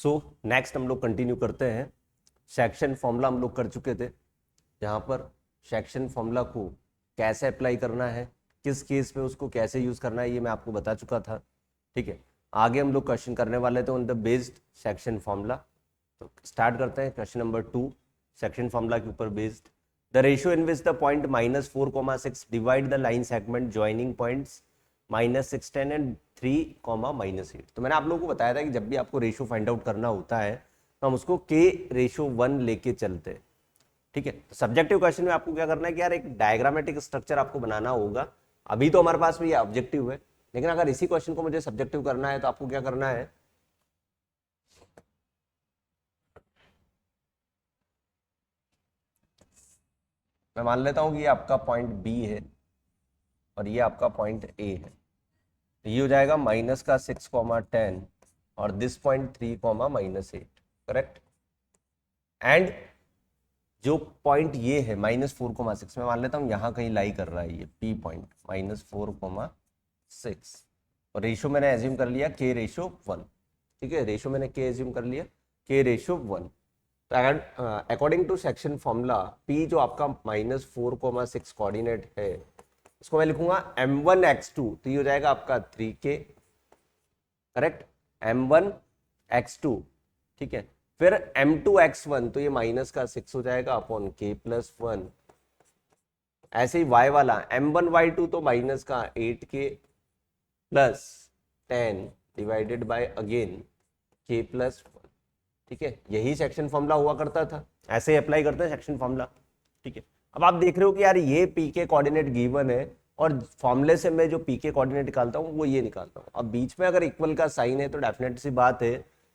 So next हम लोग continue करते हैं। सेक्शन फॉर्मूला हम लोग कर चुके थे, जहाँ पर सेक्शन फॉर्मूला को कैसे अप्लाई करना है, किस केस में उसको कैसे यूज करना है, ये मैं आपको बता चुका था। ठीक है, आगे हम लोग क्वेश्चन करने वाले थे on the based section formula. तो स्टार्ट करते हैं क्वेश्चन नंबर 2 सेक्शन फॉर्मूला के ऊपर based. The ratio in which the point -4,6 divide the line segment joining points -6, 10 and 3, -8। तो मैंने आप लोगों को बताया था कि जब भी आपको रेशियो फाइंड आउट करना होता है तो हम उसको k/1 लेके चलते हैं। ठीक है, तो सब्जेक्टिव क्वेश्चन में आपको क्या करना है कि यार एक डायग्रामेटिक स्ट्रक्चर आपको बनाना होगा। अभी तो हमारे पास में ये ऑब्जेक्टिव है, लेकिन अगर इसी क्वेश्चन को मुझे सब्जेक्टिव करना है तो आपको क्या करना है, मैं मान लेता हूं कि ये आपका पॉइंट बी है और ये आपका पॉइंट ए है। तो ये हो जाएगा -6, 10 और दिस पॉइंट 3, -8। करेक्ट। एंड जो पॉइंट ये है -4,6, मैं मान लेता हूं यहां कहीं लाई कर रहा है ये पी पॉइंट -4,6 और रेशियो मैंने एज्यूम कर लिया k/1। ठीक है, रेशियो मैंने k एज्यूम कर लिया k/1। तो अगर according to section formula p जो आपका -4,6 कोऑर्डिनेट है, इसको मैं लिखूंगा m1x2, तो ये हो जाएगा आपका 3k। Correct, m1x2। ठीक है, फिर m2x1, तो ये -6 हो जाएगा अपॉन k+1। ऐसे ही y वाला m1y2, तो -8k plus 10 divided by again k+1। ठीक है, यही सेक्शन फॉर्मूला हुआ करता था, ऐसे ही अप्लाई करते हैं सेक्शन फॉर्मूला। ठीक है, अब आप देख रहे हो कि यार ये पी के कोऑर्डिनेट गिवन है और फॉर्मूले से मैं जो पी के कोऑर्डिनेट निकालता हूँ वो ये निकालता हूँ। अब बीच में अगर इक्वल का साइन है तो डेफिनेट सी बात है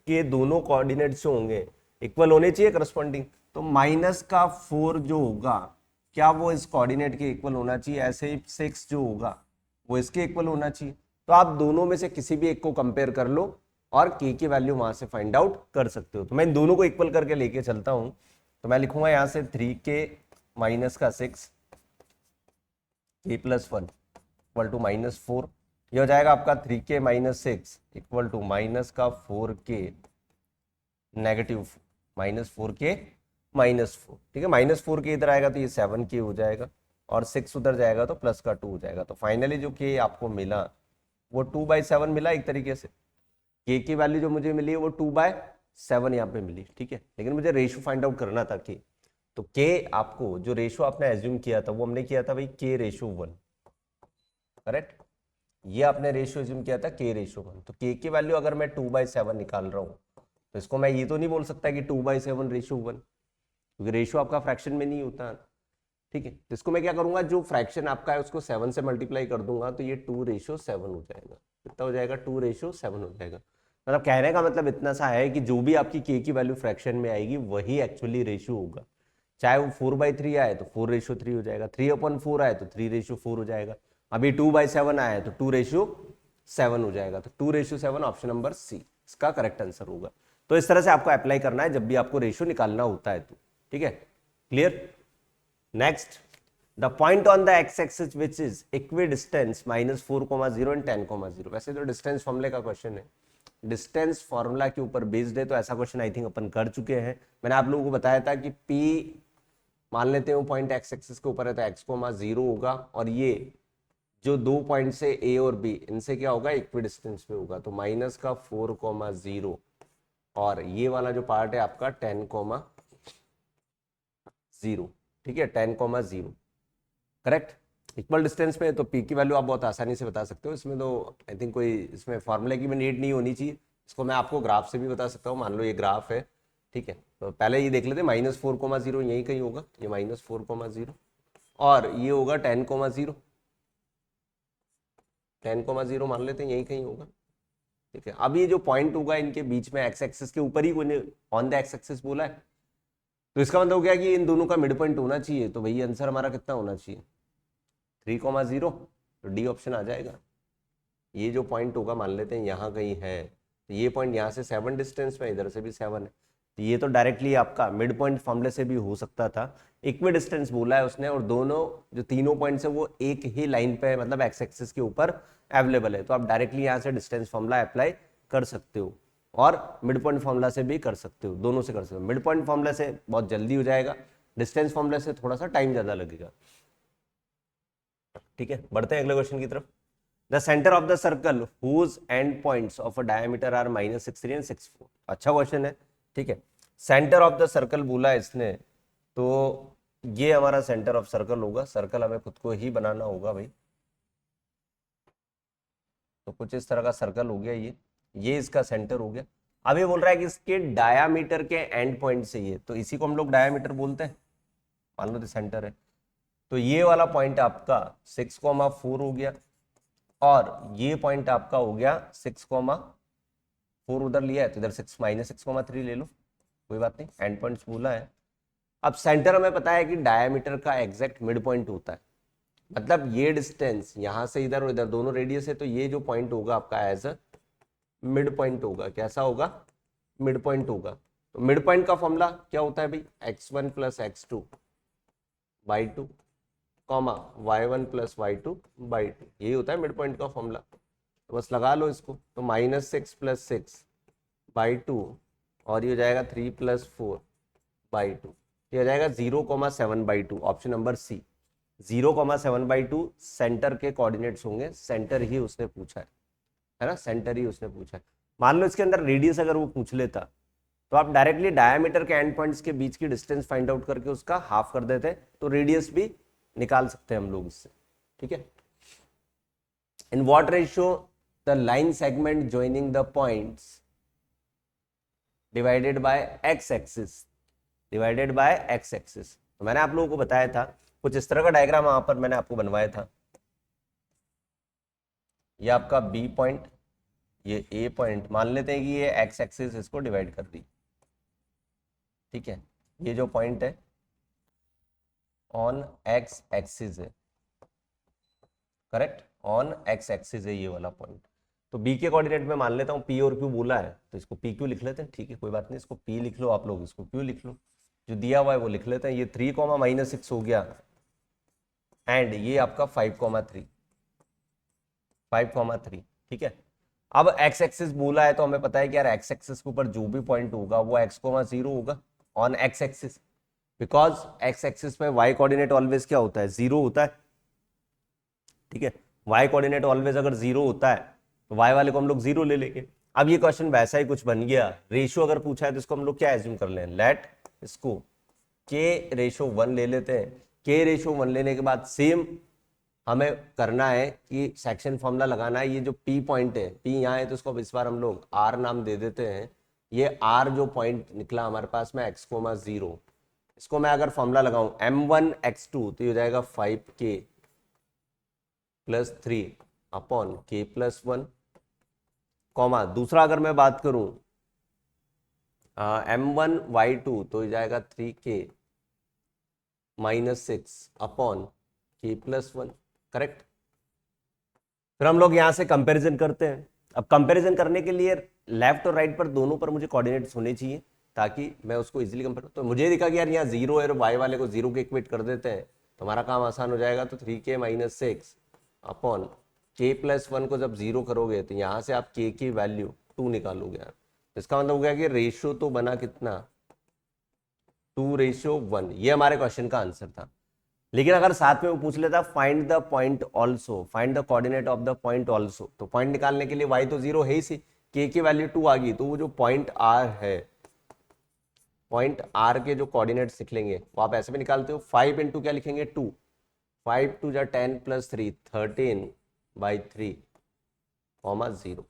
कि ये दोनों कोऑर्डिनेट्स जो होंगे इक्वल होने चाहिए करस्पॉन्डिंग। तो -4 जो होगा, क्या वो इस कोऑर्डिनेट के इक्वल होना चाहिए? ऐसे ही 6 जो होगा वो इसके इक्वल होना चाहिए। तो आप दोनों में से किसी भी एक को कंपेयर कर लो और k की वैल्यू वहां से फाइंड आउट कर सकते हो। तो मैं इन दोनों को इक्वल करके लेके चलता हूं। तो मैं लिखूंगा यहां से 3k -6 k+1 इक्वल टू -4। ये हो जाएगा आपका 3k -6 equal to -4k -4k -4। ठीक है, -4k इधर आएगा तो ये 7k हो जाएगा और 6 उधर जाएगा तो +2 हो जाएगा। तो फाइनली जो k आपको मिला वो 2/7 मिला एक तरीके से। k की वैल्यू जो मुझे मिली है वो 2/7 यहाँ पे मिली। ठीक है, लेकिन मुझे रेशियो फाइंड आउट करना था k। तो k आपको जो रेशियो आपने एज्यूम किया था वो हमने किया था भाई k/1। करेक्ट, ये आपने रेशियो एज्यूम किया था k/1। तो k की वैल्यू अगर मैं 2/7 निकाल रहा हूँ तो इसको मैं ये तो नहीं बोल सकता कि 2/7/1, क्योंकि रेशियो आपका फ्रैक्शन में नहीं होता। ठीक है, तो इसको मैं क्या करूंगा, जो फ्रैक्शन आपका है उसको 7 से मल्टीप्लाई कर दूंगा तो ये 2/7 हो जाएगा। कितना हो जाएगा? 2/7 हो जाएगा। मतलब कहने का मतलब इतना सा है कि जो भी आपकी k की वैल्यू फ्रैक्शन में आएगी वही एक्चुअली रेशियो होगा। चाहे वो 4/3 आए तो 4/3 हो जाएगा, 3/4 आए तो 3/4 हो जाएगा, अभी 2/7 आया तो 2/7 हो जाएगा। तो 2/7 ऑप्शन नंबर सी इसका करेक्ट आंसर होगा। तो इस तरह से आपको अप्लाई करना है जब भी आपको रेशियो निकालना होता है तो। ठीक है, clear. Next, the point on the x axis which is equidistance -4,0 and 10,0। वैसे तो डिस्टेंस फॉर्मूले का क्वेश्चन है, डिस्टेंस फॉर्मूला के ऊपर बेस्ड है, तो ऐसा क्वेश्चन आई थिंक अपन कर चुके हैं। मैंने आप लोगों को बताया था कि P मान लेते हैं पॉइंट एक्स एक्सिस के ऊपर है तो x,0 होगा और ये जो दो पॉइंट से A और B इनसे क्या होगा, इक्विडिस्टेंस में होगा। तो -4,0 और ये वाला जो पार्ट है आपका 10,0। ठीक है, 10,0 करेक्ट, इक्वल डिस्टेंस में। तो P की वैल्यू आप बहुत आसानी से बता सकते हो, इसमें तो आई थिंक कोई इसमें फॉर्मूले की भी नीड नहीं होनी चाहिए। इसको मैं आपको ग्राफ से भी बता सकता हूँ। मान लो ये ग्राफ है, ठीक है, तो पहले ये देख लेते, -4,0 यही कहीं होगा, ये -4,0 और ये होगा 10,0। 10,0 मान लेते हैं यही कहीं होगा। ठीक है, अब ये जो पॉइंट होगा इनके बीच में एक्स एक्सिस के ऊपर ही कोई ऑन द एक्स एक्सिस बोला है, तो इसका मतलब क्या कि इन दोनों का मिड पॉइंट होना चाहिए। तो वही आंसर हमारा कितना होना चाहिए, 3,0। तो डी ऑप्शन आ जाएगा। ये जो पॉइंट होगा मान लेते हैं यहाँ कहीं है, तो ये पॉइंट यहाँ से 7 डिस्टेंस में, इधर से भी 7 है, तो ये तो डायरेक्टली आपका मिड पॉइंट फॉर्मूले से भी हो सकता था। इक्वी डिस्टेंस बोला है उसने और दोनों जो तीनों पॉइंट्स है वो एक ही लाइन पे मतलब एक्स एक्सिस के ऊपर अवेलेबल है, तो आप डायरेक्टली यहाँ से डिस्टेंस फॉर्मूला अप्लाई कर सकते हो। और मिड पॉइंट फॉर्मूला से भी कर सकते हो, दोनों से कर सकते हो। मिड पॉइंट फॉर्मूला से बहुत जल्दी हो जाएगा, डिस्टेंस फॉर्मूला से थोड़ा सा टाइम ज्यादा लगेगा। ठीक है, बढ़ते हैं अगले क्वेश्चन की तरफ। The centre of the circle whose end points of a diameter are -63 and 64। अच्छा क्वेश्चन है। ठीक है, सेंटर ऑफ द सर्कल बोला इसने, तो ये हमारा सेंटर ऑफ सर्कल होगा। सर्कल हमें खुद को ही बनाना होगा भाई। तो कुछ इस तरह का सर्कल हो गया, ये इसका सेंटर हो गया। अब ये बोल रहा है कि इसके डायामीटर के एंड पॉइंट से ये, तो इसी को हम लोग डायामीटर बोलते हैं। मान लो सेंटर है, तो ये वाला पॉइंट आपका 6,4 हो गया, और ये पॉइंट आपका हो गया 6,4 उधर लिया है, तो इधर 6 - 6,3 ले लो, कोई बात नहीं, एंड पॉइंट्स बोला है। अब सेंटर हमें पता है कि डायमीटर का एग्जैक्ट मिड पॉइंट होता है, मतलब ये डिस्टेंस यहां से इधर और इधर दोनों रेडियस है, तो ये जो पॉइंट होगा आपका एज अ मिड पॉइंट होगा। कैसा होगा? मिड पॉइंट होगा। तो मिड पॉइंट का फॉर्मूला क्या होता है भाई? x1 + x2 by 2, comma y1 + y2 by 2, यही होता है मिड पॉइंट का फॉर्मूला। तो बस लगा लो इसको, तो -6 + 6 बाई 2, और ये हो जाएगा 3 + 4 बाई 2, ये हो जाएगा 0,7/2, ऑप्शन नंबर सी। 0,7/2 सेंटर के कोऑर्डिनेट्स होंगे, सेंटर ही उसने पूछा है ना, सेंटर ही उसने पूछा है। मान लो इसके अंदर रेडियस अगर वो पूछ लेता, तो आप डायरेक्टली डायमीटर के एंड पॉइंट्स के बीच की डिस्टेंस फाइंड आउट करके उसका हाफ कर देते, तो रेडियस भी निकाल सकते हैं हम लोग इससे। ठीक है, in what ratio the line segment joining the points divided by X axis, divided by X axis. तो मैंने आप लोगों को बताया था, कुछ इस तरह का डायग्राम वहां पर मैंने आपको बनवाया था। ये आपका बी पॉइंट, ये ए पॉइंट, मान लेते हैं कि ये एक्स एक्सिस इसको डिवाइड कर दी। ठीक है, ये जो पॉइंट है ऑन एक्स एक्सिस है, करेक्ट, ऑन एक्स एक्सिस है ये वाला पॉइंट। तो बी के कोऑर्डिनेट में मान लेता हूँ पी और क्यू बोला है, तो इसको पी क्यू लिख लेते हैं। ठीक है, कोई बात नहीं, इसको पी लिख लो आप लोग, इसको क्यू लिख लो, जो दिया हुआ है वो लिख लेते हैं। ये 3, -6 हो गया, एंड ये आपका 5,3, 5,3। ठीक है, अब एक्स एक्सिस बोला है, तो हमें पता है कि यार एक्स एक्सिस के ऊपर जो भी पॉइंट होगा वो x,0 होगा on x axis, because x axis पे y कोऑर्डिनेट ऑलवेज क्या होता है? 0 होता है। ठीक है, y कोऑर्डिनेट ऑलवेज अगर 0 होता है, तो y वाले को हम लोग 0 ले लेंगे। अब ये क्वेश्चन वैसा ही कुछ बन गया, रेशियो अगर पूछा है तो इसको हम लोग क्या एज्यूम कर लें? लेट इसको k/1 ले लेते हैं। k/1 लेने के बाद सेम हमें करना है कि सेक्शन फॉर्मूला लगाना है। ये जो P पॉइंट है, P यहाँ है, तो इसको इस बार हम लोग R नाम दे देते हैं। ये R जो पॉइंट निकला हमारे पास में x,0, इसको मैं अगर फॉर्मूला लगाऊं m1 x2, तो ये हो जाएगा 5k + 3 अपॉन k + 1, कॉमा दूसरा अगर मैं बात करूं m1 y2, तो हो जाएगा 3k - 6 अपॉन k + 1, करेक्ट। फिर हम लोग यहां से कंपैरिजन करते हैं। अब कंपैरिजन करने के लिए लेफ्ट और राइट पर दोनों पर मुझे कोऑर्डिनेट्स होने चाहिए, ताकि मैं उसको इजीली कंपेयर। तो मुझे दिखा कि यार यहाँ 0 है, और y वाले को 0 के इक्वेट कर देते हैं, तो हमारा काम आसान हो जाएगा। तो 3k - 6 अपॉन k + 1 को जब 0 करोगे, तो यहाँ से आप k की वैल्यू 2 निकालोगे यार। तो इसका मतलब हो गया कि रेशियो तो बना कितना? 2:1। ये हमारे क्वेश्चन का आंसर था। लेकिन अगर साथ में वो पूछ लेता find the point also, find the coordinate of the point also, तो पॉइंट निकालने के लिए y तो 0 है ही सी, k की वैल्यू 2 आ गई, तो वो जो पॉइंट r है, पॉइंट r के जो कोऑर्डिनेट्स निकलेंगे वो आप ऐसे भी निकालते हो। 5 × क्या लिखेंगे? 2, 5 × 2 = 10 + 3 13/3, 0।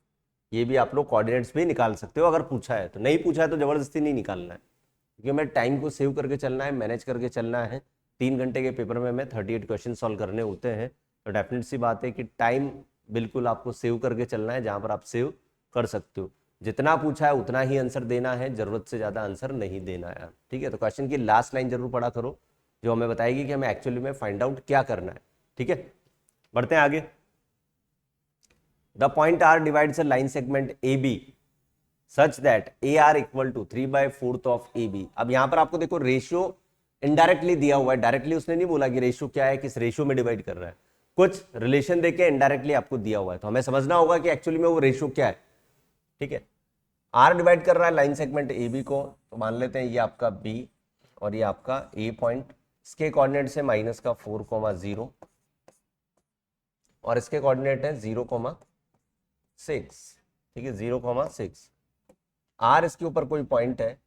ये भी आप लोग कोऑर्डिनेट्स भी निकाल सकते हो अगर पूछा है तो। नहीं पूछा है तो जबरदस्ती नहीं निकालना है, क्योंकि हमें टाइम को सेव करके चलना है, मैनेज करके चलना है। 3 घंटे के पेपर में हमें 38 क्वेश्चन सॉल्व करने होते हैं, तो डेफिनेट सी बात है कि टाइम बिल्कुल आपको सेव करके चलना है, जहां पर आप सेव कर सकते हो। जितना पूछा है उतना ही आंसर देना है, जरूरत से ज्यादा आंसर नहीं देना है। ठीक है, तो क्वेश्चन की लास्ट लाइन जरूर पढ़ा करो, जो हमें बताएगी कि हमें एक्चुअली में फाइंड आउट क्या करना है। ठीक है, बढ़ते हैं आगे। The point R divides a line segment A B such that AR = 3/4 of AB। अब यहां पर आपको देखो रेशियो इनडायरेक्टली दिया हुआ है, डायरेक्टली उसने नहीं बोला कि रेशियो क्या है, किस रेशियो में डिवाइड कर रहा है। कुछ रिलेशन देके इनडायरेक्टली आपको दिया हुआ है, तो हमें समझना होगा कि एक्चुअली में वो रेशियो क्या है। ठीक है, आर डिवाइड कर रहा है लाइन सेगमेंट ए बी को, तो मान लेते हैं ये आपका बी और ये आपका ए पॉइंट, इसके कोऑर्डिनेट से माइनस का 4,0 और इसके कोऑर्डिनेट है 0,6, ठीक है 0,6। आर इसके ऊपर कोई पॉइंट है,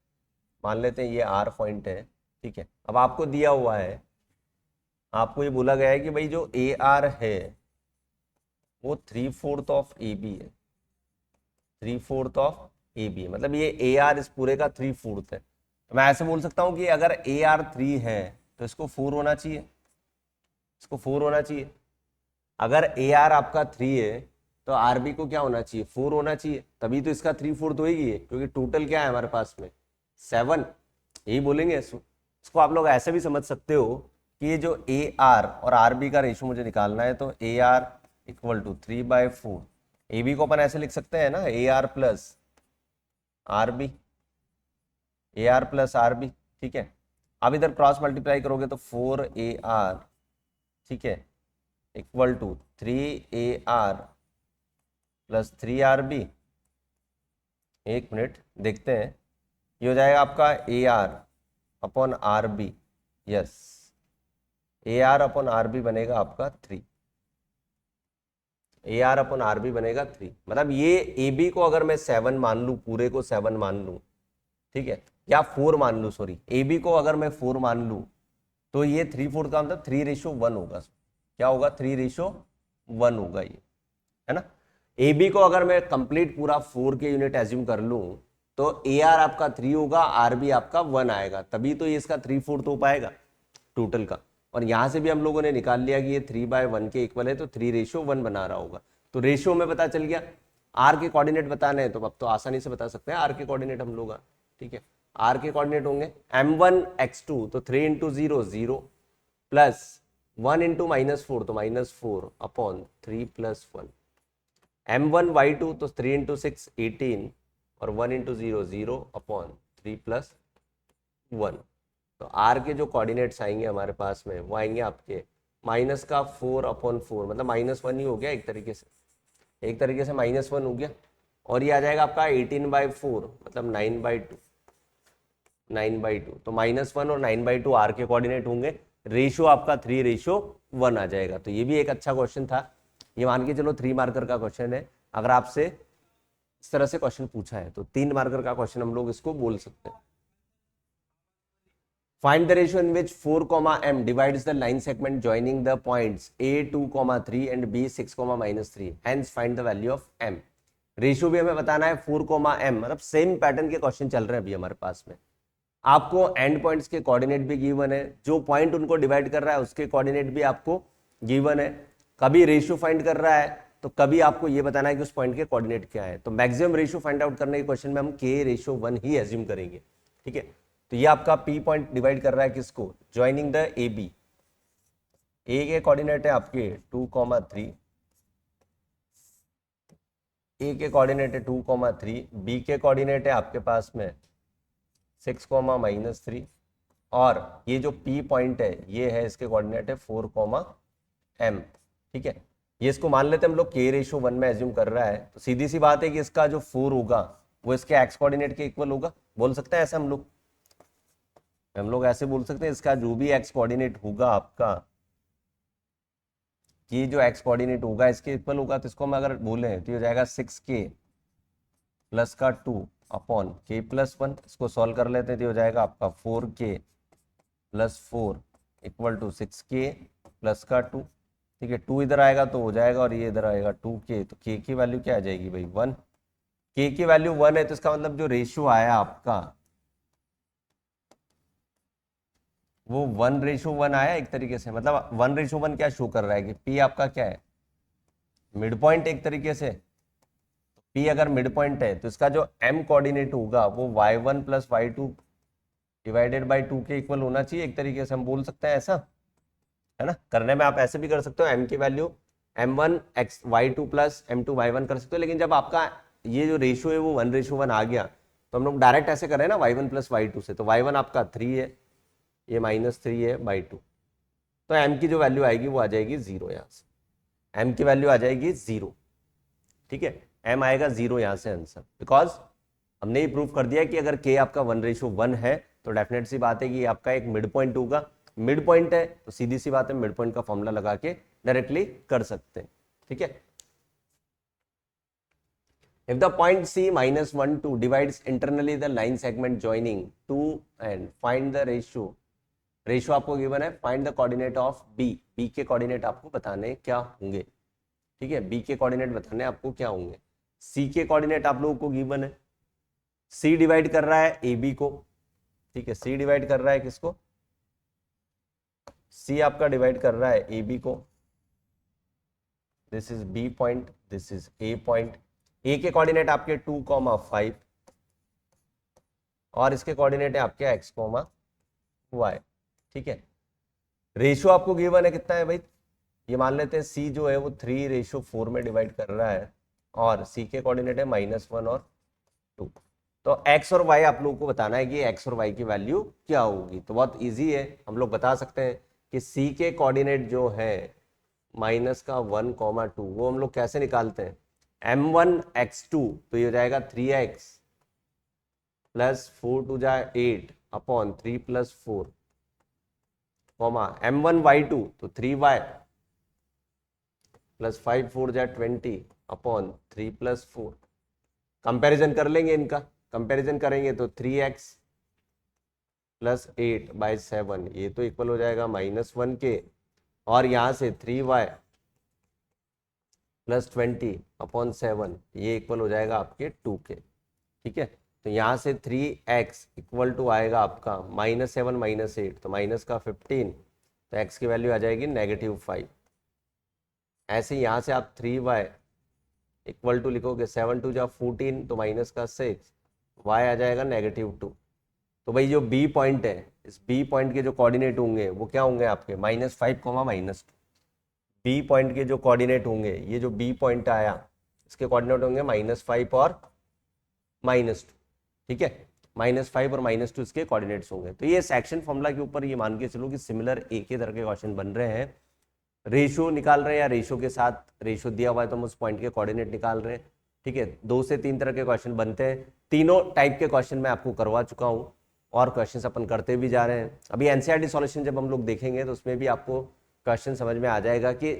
मान लेते हैं ये आर पॉइंट है, ठीक है। अब आपको दिया हुआ है, आपको ये बोला गया है कि भाई जो ए आर है वो 3/4 ऑफ ए बी है, 3/4 ऑफ ए बी, मतलब ये ए आर इस पूरे का 3/4 है। तो मैं ऐसे बोल सकता हूं कि अगर ए आर 3 है तो इसको 4 होना चाहिए, इसको 4 होना चाहिए। अगर ए आर आपका 3 है तो आर बी को क्या होना चाहिए, 4 होना चाहिए, तभी तो इसका 3/4 होगी है, क्योंकि टोटल क्या है हमारे पास में 7, यही बोलेंगे इसको आप लोग ऐसे भी समझ सकते हो कि ये जो ए आर और आर बी का रेशो मुझे निकालना है, तो A R equal to 3/4, A B को अपन ऐसे लिख सकते हैं ना, A R plus R B, A R plus R B, ठीक है। अब इधर क्रॉस मल्टीप्लाई करोगे तो 4 AR, ठीक है, equal to 3 AR plus 3 RB। एक मिनट देखते हैं, ये हो जाएगा आपका AR upon RB, yes AR upon RB बनेगा आपका 3, AR अपॉन RB बनेगा 3। मतलब ये AB को अगर मैं 7 मान लूँ, पूरे को 7 मान लूँ, ठीक है, या 4 मान लूँ, सॉरी AB को अगर मैं 4 मान लूँ, तो ये 3/4 का मतलब 3:1 होगा। क्या होगा, 3:1 होगा ये, है ना। AB को अगर मैं कंप्लीट पूरा 4 के यूनिट एज्यूम कर लूँ तो AR आपका 3 होगा, RB आपका 1 आएगा, तभी तो ये इसका 3/4 हो पाएगा टोटल का। और यहां से भी हम लोगों ने निकाल लिया कि ये 3/1 के इक्वल है, तो 3:1 बना रहा होगा। तो रेशियो में पता चल गया। आर के कोऑर्डिनेट बताने हैं तो अब तो आसानी से बता सकते हैं आर के कोऑर्डिनेट हम लोग, ठीक है। आर के कोऑर्डिनेट होंगे m1 x2, तो 3 × 0 0 प्लस 1 × -4, तो -4 अपॉन 3 + 1, m1 y2, तो 3 × 6 18 और 1 × 0 0 अपॉन 3 + 1। तो आर के जो कोऑर्डिनेट्स आएंगे हमारे पास में वो आएंगे आपके -4/4, मतलब -1 ही हो गया एक तरीके से, -1 हो गया। और ये आ जाएगा आपका 18/4, मतलब 9/2, 9/2। तो -1 और 9/2 आर के कोऑर्डिनेट होंगे, रेशियो आपका 3:1 आ जाएगा। तो ये भी एक अच्छा क्वेश्चन था, ये मान के चलो 3 मार्कर का क्वेश्चन है। अगर आपसे इस तरह से क्वेश्चन पूछा है तो 3 मार्कर का क्वेश्चन हम लोग इसको बोल सकते हैं। Find the ratio in which 4, m divides the line segment joining the points A 2, 3 and B 6, -3. Hence find the value of m. Ratio भी हमें बताना है 4, m, मतलब सेम पैटर्न के क्वेश्चन चल रहे हैं अभी हमारे पास में। आपको एंड पॉइंट्स के कोऑर्डिनेट भी गिवन है, जो पॉइंट उनको डिवाइड कर रहा है उसके कोऑर्डिनेट भी आपको गिवन है। कभी रेशियो फाइंड कर रहा है तो कभी आपको ये बताना है कि उस पॉइंट के कोऑर्डिनेट क्या है। तो मैक्सिमम रेशियो फाइंड आउट करने के क्वेश्चन में हम k:1 ही एज्यूम करेंगे, ठीक है। तो ये आपका P पॉइंट डिवाइड कर रहा है किसको, ज्वाइनिंग द AB। A के कोऑर्डिनेट है आपके 2, 3, A के कोऑर्डिनेट है 2, 3, B के कोऑर्डिनेट है आपके पास में 6, -3, और ये जो P पॉइंट है ये है, इसके कोऑर्डिनेट है 4, m, ठीक है। ये इसको मान लेते हैं हम लोग k:1 में एज्यूम कर रहा है, तो सीधी सी बात है कि इसका जो 4 होगा वो इसके x कोऑर्डिनेट के इक्वल होगा, बोल सकते हैं ऐसे हम लोग ऐसे बोल सकते हैं, इसका जो भी x कोऑर्डिनेट होगा आपका, कि जो x कोऑर्डिनेट होगा इसके इक्वल होगा, तो इसको हम अगर बोले तो ये हो जाएगा 6k प्लस का 2 अपॉन k+1। इसको सॉल्व कर लेते हैं तो हो जाएगा आपका 4k plus 4 equal to 6k plus का 2, ठीक है। 2 इधर आएगा तो हो जाएगा, और ये इधर आएगा 2k, तो k की वैल्यू क्या आ जाएगी भाई 1। k की वैल्यू 1 है, तो इसका मतलब जो रेशियो आया आपका वो 1:1 आया एक तरीके से। मतलब 1:1 क्या शो कर रहा है कि P आपका क्या है, मिड पॉइंट एक तरीके से। P अगर मिड पॉइंट है तो इसका जो m कोऑर्डिनेट होगा वो y1 + y2 डिवाइडेड बाई 2 के इक्वल होना चाहिए, एक तरीके से हम बोल सकते हैं ऐसा, है ना। करने में आप ऐसे भी कर सकते हो, m की value m1 y2 plus m2 y1 कर सकते हो, लेकिन जब आपका ये जो रेशियो है वो 1:1 आ गया तो हम लोग डायरेक्ट ऐसे कर रहे हैं ना y1 + y2 से, तो y1 आपका 3 है, ये -3 है बाई 2, तो m की जो वैल्यू आएगी वो आ जाएगी 0, यहाँ से m की वैल्यू आ जाएगी 0, ठीक है। m आएगा 0 यहाँ से आंसर, बिकॉज हमने ये प्रूव कर दिया कि अगर के आपका 1:1 है तो डेफिनेट सी बात है कि आपका एक मिड पॉइंट होगा। मिड पॉइंट है तो सीधी सी बात है मिड पॉइंट का फॉर्मूला लगा के डायरेक्टली कर सकते हैं, ठीक है। If the point C -1, 2 divides internally the line segment joining 2 and find the ratio आपको गिवन है, find the coordinate of B, B के कोऑर्डिनेट आपको बताने क्या होंगे, ठीक है। B के कोऑर्डिनेट बताने आपको क्या होंगे। C के कोऑर्डिनेट आप लोगों को गिवन है, C डिवाइड कर रहा है AB को, ठीक है। C डिवाइड कर रहा है किसको, C आपका डिवाइड कर रहा है AB को। This is B point, this is A point. A के कोऑर्डिनेट आपके 2,5 और इसके कोऑर्डिनेट है आपके x,y, ठीक है। रेशियो आपको गिवन है कितना है भाई, ये मान लेते हैं सी जो है वो 3:4 में डिवाइड कर रहा है और सी के कोऑर्डिनेट है -1 और 2। तो x और y आप लोगों को बताना है कि x और y की वैल्यू क्या होगी। तो बहुत इजी है, हम लोग बता सकते हैं कि सी के कोऑर्डिनेट जो है -1,2 वो हम लोग कैसे निकालते हैं, m1 x2 तो ये हो जाएगा 3x प्लस 4 टू जाए 8 अपॉन 3 + 4 कॉमा m1 y2 तो 3y प्लस 5 4 जाए 20 अपॉन 3 + 4। कंपैरिजन कर लेंगे, इनका कंपैरिजन करेंगे तो 3x प्लस 8/7 ये तो इक्वल हो जाएगा -1 के, और यहाँ से 3y प्लस 20 अपॉन 7 ये इक्वल हो जाएगा आपके 2 के, ठीक है। तो यहाँ से 3x इक्वल टू आएगा आपका -7 -8 तो माइनस का 15, तो x की वैल्यू आ जाएगी -5। ऐसे यहाँ से आप 3y इक्वल टू लिखोगे 7 2 जा 14 तो माइनस का 6, y आ जाएगा -2। तो भाई जो B पॉइंट है, इस B पॉइंट के जो कोऑर्डिनेट होंगे वो क्या होंगे आपके -5, -2। बी पॉइंट के जो कोऑर्डिनेट होंगे, ये जो बी पॉइंट आया इसके कोऑर्डिनेट होंगे -5 और -2, ठीक है। -5 और -2 इसके कोऑर्डिनेट्स होंगे। तो ये सेक्शन फॉर्मूला के ऊपर ये मान के चलो कि सिमिलर एक ही तरह के क्वेश्चन बन रहे हैं। रेशियो निकाल रहे हैं या रेशियो के साथ रेशियो दिया हुआ है तो हम उस पॉइंट के कोऑर्डिनेट निकाल रहे हैं, ठीक है। 2 से 3 तरह के क्वेश्चन बनते हैं, तीनों टाइप के क्वेश्चन मैं आपको करवा चुका हूँ और क्वेश्चन अपन करते भी जा रहे हैं। अभी एनसीईआरटी सॉल्यूशन जब हम लोग देखेंगे तो उसमें भी आपको क्वेश्चन समझ में आ जाएगा कि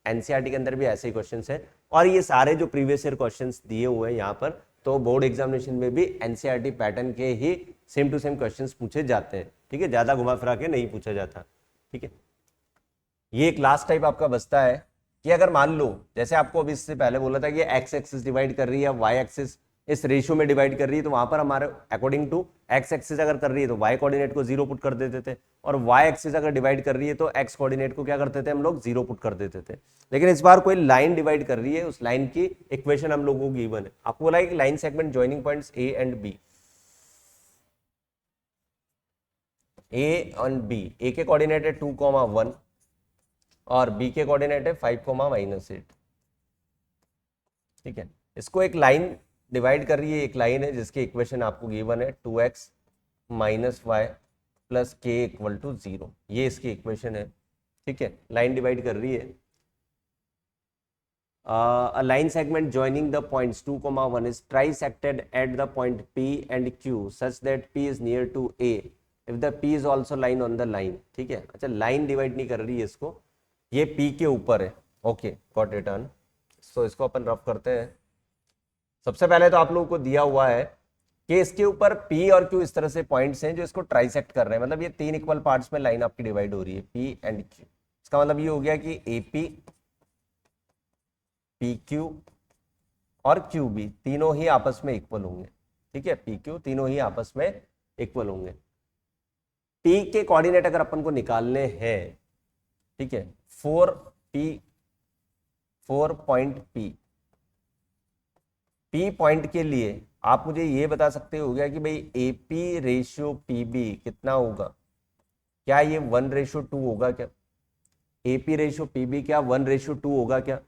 एनसीईआरटी के अंदर भी ऐसे ही क्वेश्चंस हैं, और ये सारे जो प्रीवियस ईयर क्वेश्चंस दिए हुए हैं यहाँ पर, तो बोर्ड एग्जामिनेशन में भी एनसीईआरटी पैटर्न के ही सेम टू सेम क्वेश्चंस पूछे जाते हैं, ठीक है। ज्यादा घुमा फिरा के नहीं पूछा जाता, ठीक है। ये एक लास्ट टाइप आपका बचता है कि अगर मान लो जैसे आपको अभी इससे पहले बोला था कि एक्स एक्सिस डिवाइड कर रही है, वाई एक्सिस इस रेशियो में डिवाइड कर रही है, तो वहां पर हमारे अकॉर्डिंग टू एक्स एक्सिस अगर कर रही है तो वाई कोऑर्डिनेट को 0 पुट कर देते थे, और वाई एक्सिस अगर डिवाइड कर रही है तो एक्स कोऑर्डिनेट को क्या करते थे हम लोग 0 पुट कर देते थे। लेकिन इस बार कोई लाइन डिवाइड कर रही है, उस लाइन की इक्वेशन हम लोगों को गिवन है। आपको बोला है कि line segment joining points A and B, A and B, A के कोऑर्डिनेट है 2,1 और बी के कोऑर्डिनेट है 5,-8, ठीक है। इसको एक लाइन डिवाइड कर रही है, एक लाइन है जिसकी इक्वेशन आपको गिवन है 2x - y प्लस k = 0, ये इसकी इक्वेशन है, ठीक है। लाइन डिवाइड कर रही है। A line segment joining the points 2,1 is trisected at the point P and Q such that P is near to A if the P is also line on the line, ठीक है। अच्छा, line divide नहीं कर रही है इसको, ये P के ऊपर है, ओके गॉट इट डन। सो इसको अपन रफ करते हैं। सबसे पहले तो आप लोगों को दिया हुआ है कि इसके ऊपर P और Q इस तरह से पॉइंट्स हैं जो इसको ट्राइसेक्ट कर रहे हैं, मतलब ये 3 इक्वल पार्ट्स में लाइन आपकी डिवाइड हो रही है P एंड Q। इसका मतलब ये हो गया कि AP, PQ और QB तीनों ही आपस में इक्वल होंगे, ठीक है। PQ तीनों ही आपस में इक्वल होंगे। P के कोऑर्डिनेट अगर अपन को निकालने हैं, ठीक है, 4 पॉइंट P पॉइंट के लिए आप मुझे ये बता सकते हो गया कि भाई AP रेशियो PB कितना होगा, क्या ये 1:2 होगा क्या? AP रेशियो PB क्या 1:2 होगा क्या?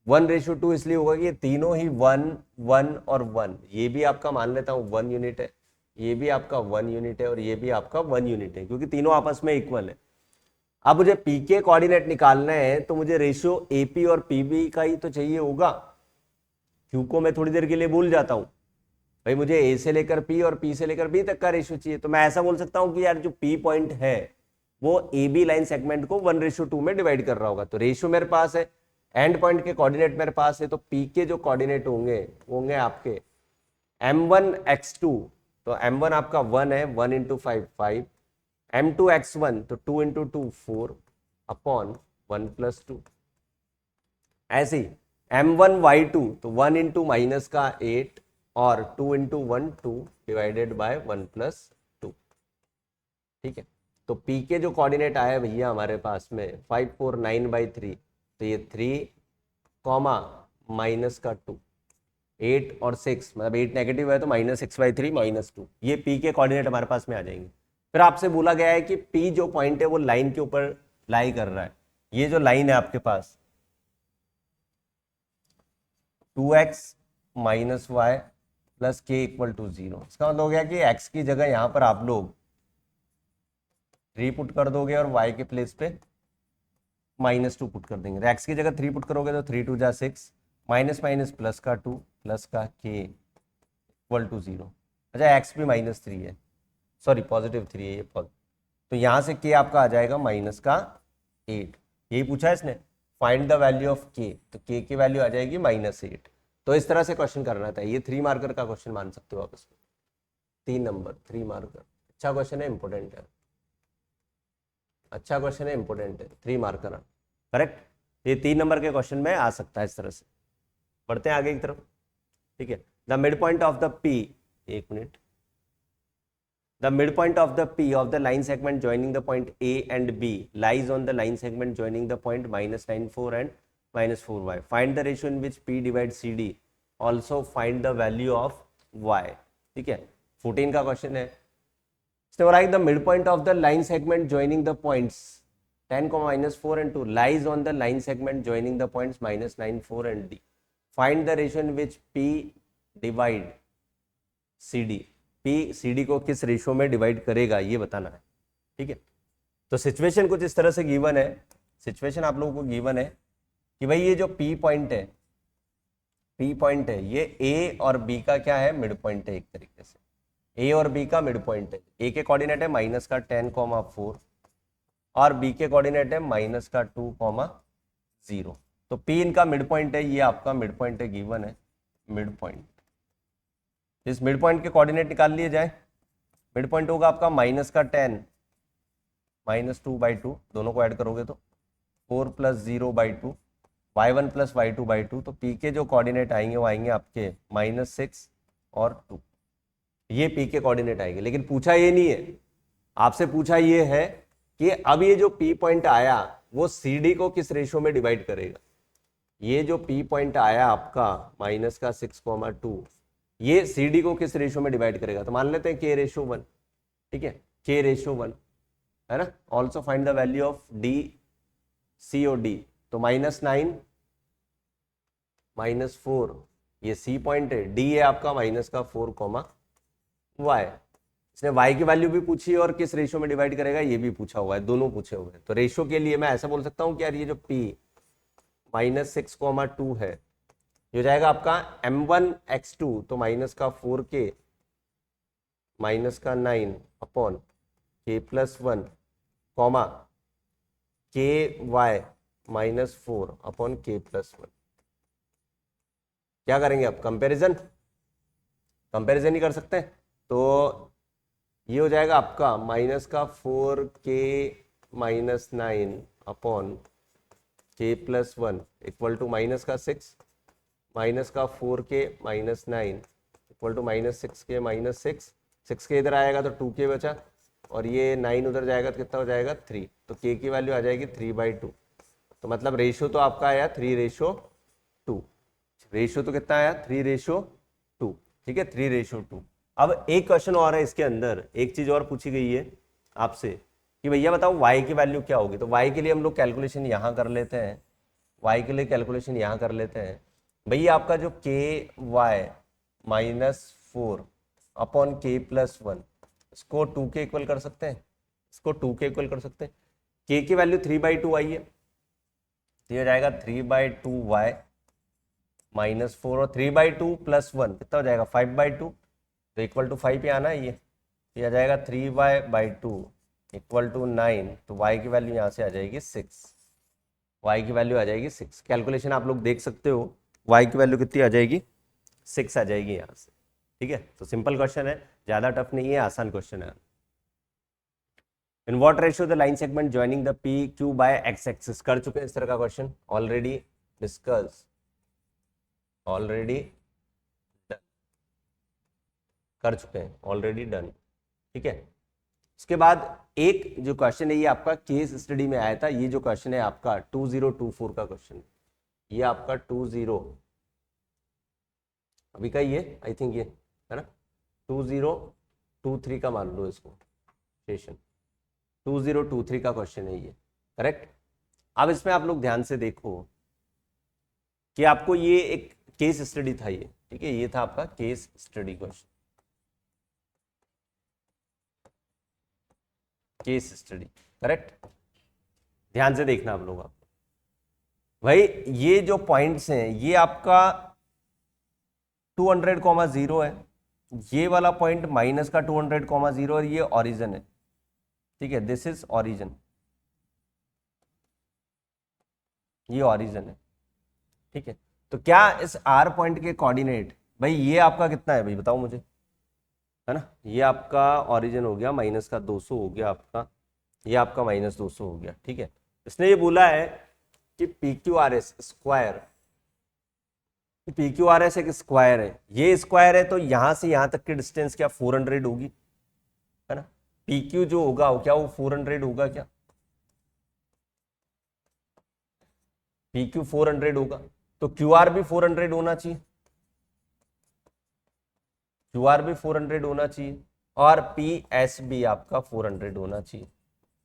1:2 इसलिए होगा कि ये तीनों ही 1 1 और 1, ये भी आपका मान लेता हूँ 1 यूनिट है, ये भी आपका 1 यूनिट है और ये भी आपका 1 यूनिट है, क्योंकि तीनों आपस में इक्वल है। अब मुझे P के कोऑर्डिनेट निकालना है तो मुझे रेशियो AP और PB का ही तो चाहिए होगा। Q को मैं थोड़ी देर के लिए भूल जाता हूं, भाई मुझे ए से लेकर पी और पी से लेकर बी तक का रेशियो चाहिए, तो मैं ऐसा बोल सकता हूँ कि यार जो पी पॉइंट है वो ए बी लाइन सेगमेंट को 1:2 में डिवाइड कर रहा होगा। तो रेशियो मेरे पास है, एंड पॉइंट के कोऑर्डिनेट मेरे पास है, तो पी के जो कोऑर्डिनेट होंगे वो होंगे आपके m1 x2, तो m1 आपका 1 है, 1 इंटू 5 5, m2 x1 तो 2 इंटू 2 4 अपॉन 1 प्लस 2। ऐसे ही m1 y2 तो 1 इंटू माइनस का 8 और 2 इंटू 1 2 डिवाइडेड बाय 1 प्लस 2। ठीक है, तो p के जो कोऑर्डिनेट आया भैया हमारे पास में 5 4 9 बाई 3, तो ये 3 कॉमा माइनस का 2, 8 और 6 मतलब 8 नेगेटिव है तो -6/3 -2, ये p के कोऑर्डिनेट हमारे पास में आ जाएंगे। फिर आपसे बोला गया है कि p जो पॉइंट है वो लाइन के ऊपर लाई कर रहा है। ये जो लाइन है आपके पास 2x माइनस वाई प्लस के इक्वल टू 0, इसका मतलब हो गया कि x की जगह यहां पर आप लोग 3 पुट कर दोगे और y के प्लेस पे -2 पुट कर देंगे। x की जगह 3 पुट करोगे तो 3 2 जा 6, माइनस माइनस प्लस का 2 प्लस का k इक्वल टू 0। अच्छा x भी -3 है, सॉरी +3 है ये पद, तो यहां से k आपका आ जाएगा माइनस का 8। यही पूछा है इसने, find the value of k, तो k की वैल्यू आ जाएगी -8। तो इस तरह से क्वेश्चन करना था, ये 3 मार्कर का क्वेश्चन मान सकते हो आप इसको, 3 नंबर 3 मार्कर। अच्छा क्वेश्चन है, इंपॉर्टेंट है, अच्छा क्वेश्चन है, इंपॉर्टेंट है, 3 मार्कर करेक्ट। ये 3 नंबर के क्वेश्चन में आ सकता है इस तरह से। बढ़ते हैं आगे की तरफ। ठीक है, the mid point of the P, एक minute, the mid point of the P of the line segment joining the point A and B lies on the line segment joining the point -9 4 and -4y। Find the ratio in which p divide C D, also find the value of y। ठीक है, 14 का question है। इसने बोला the mid point of the line segment joining the points 10, -4 and 2 lies on the line segment joining the points -9 4 and d. Find the ratio in which p divide cd, p cd को किस ratio में divide करेगा ये बताना है। ठीक है, तो सिचुएशन कुछ इस तरह से गिवन है, सिचुएशन आप लोगों को गिवन है कि भाई ये जो p पॉइंट है, p पॉइंट है ये a और b का क्या है, मिड पॉइंट है। एक तरीके से a और b का मिड पॉइंट है। a के कोऑर्डिनेट है माइनस का 10, 4 और b के कोऑर्डिनेट है माइनस का 2, 0। तो p इनका मिड पॉइंट है, ये आपका मिड पॉइंट है, गिवन है मिड पॉइंट। इस मिड पॉइंट के कोऑर्डिनेट निकाल लिए जाए। मिड पॉइंट होगा आपका माइनस का 10 -2/2, दोनों को ऐड करोगे तो 4 + 0/2, y1 + y2/2। तो p के जो कोऑर्डिनेट आएंगे वो आएंगे आपके -6 और 2, ये p के कोऑर्डिनेट आएंगे। लेकिन पूछा ये नहीं है, आपसे पूछा ये है कि अब ये जो p पॉइंट आया वो cd को किस रेशियो में डिवाइड करेगा। ये जो p पॉइंट आया आपका माइनस का 6,2, ये cd को किस रेशियो में डिवाइड करेगा। तो मान लेते हैं k/1, ठीक है, k/1 है ना। Also find the value of d c और d, तो -9 -4 ये c पॉइंट है, d है आपका -4, y। इसने y की वैल्यू भी पूछी और किस रेशियो में डिवाइड करेगा ये भी पूछा हुआ है, दोनों पूछे हुए हैं। तो रेशियो के लिए मैं ऐसा बोल सकता हूं कि यार ये जो p -6,2 है ये हो जाएगा आपका m1 x2, तो -4k -9 upon k+1 comma ky -4 upon k+1। क्या करेंगे अब, कंपैरिजन, कंपैरिजन ही कर सकते हैं। तो ये हो जाएगा आपका -4k -9 upon k+1 equal to -6 -4k -9 equal to -6k -6, 6k इधर आएगा तो 2k बचा और ये 9 उधर जाएगा तो कितना हो जाएगा 3, तो k की वैल्यू आ जाएगी 3/2। तो मतलब रेशियो तो आपका आया 3/2, रेशियो तो कितना आया 3/2, ठीक है, 3/2। अब एक क्वेश्चन और है इसके अंदर, एक चीज और पूछी गई है आपसे कि भैया बताओ y की वैल्यू क्या होगी। तो y के लिए हम लोग कैलकुलेशन यहाँ कर लेते हैं, y के लिए कैलकुलेशन यहाँ कर लेते हैं। भैया आपका जो ky -4 अपॉन k+1, इसको 2k इक्वल कर सकते हैं, इसको 2k इक्वल कर सकते हैं। k की वैल्यू 3/2 आई है, तो ये हो जाएगा 3/2y -4 और 3/2 + 1 कितना हो जाएगा 5/2, तो इक्वल टू 5 पे आना है ये आ जाएगा 3y/2 इक्वल टू 9, तो y की वैल्यू यहाँ से आ जाएगी 6, y की वैल्यू आ जाएगी 6। कैलकुलेशन आप लोग देख सकते हो, y की वैल्यू कितनी आ जाएगी, 6 आ जाएगी यहाँ से। ठीक है, तो सिंपल क्वेश्चन है, ज़्यादा टफ नहीं है, आसान क्वेश्चन है। In what ratio the line segment joining the P Q by X axis, कर चुके हैं इस तरह का क्वेश्चन, ऑलरेडी डिस्कस, ऑलरेडी कर चुके हैं, ऑलरेडी डन। ठीक है, उसके बाद एक जो क्वेश्चन है ये आपका केस स्टडी में आया था, ये जो क्वेश्चन है आपका 2024 का क्वेश्चन, ये आपका 20 अभी का ये आई थिंक ये है ना 2023 का मान लो इसको, सेशन 2023 का क्वेश्चन है ये, करेक्ट। अब इसमें आप लोग ध्यान से देखो कि आपको ये एक केस स्टडी था ये, ठीक है, ये था आपका case study question, case study, correct. ध्यान से देखना आप लोग, आप भाई ये जो पॉइंट्स हैं ये आपका 200,0 है, ये वाला पॉइंट माइनस का 200,0 और ये ओरिजिन है। ठीक है, दिस इज ओरिजिन, ये ओरिजिन है। ठीक है, तो क्या इस आर पॉइंट के कोऑर्डिनेट, भाई ये आपका कितना है भाई बताओ मुझे, है ना, ये आपका ओरिजिन हो गया माइनस का 200 हो गया आपका, ये आपका -200 हो गया। ठीक है, इसने ये बोला है कि P Q R S square, P Q R S एक स्क्वायर है, ये स्क्वायर है तो यहां से यहां तक की डिस्टेंस क्या 400 होगी, है ना। पी क्यू जो होगा वो क्या, वो 400 होगा क्या, पी क्यू 400 होगा, तो क्यू आर भी 400 होना चाहिए, क्यू आर भी 400 होना चाहिए, और पी एस भी आपका 400 होना चाहिए।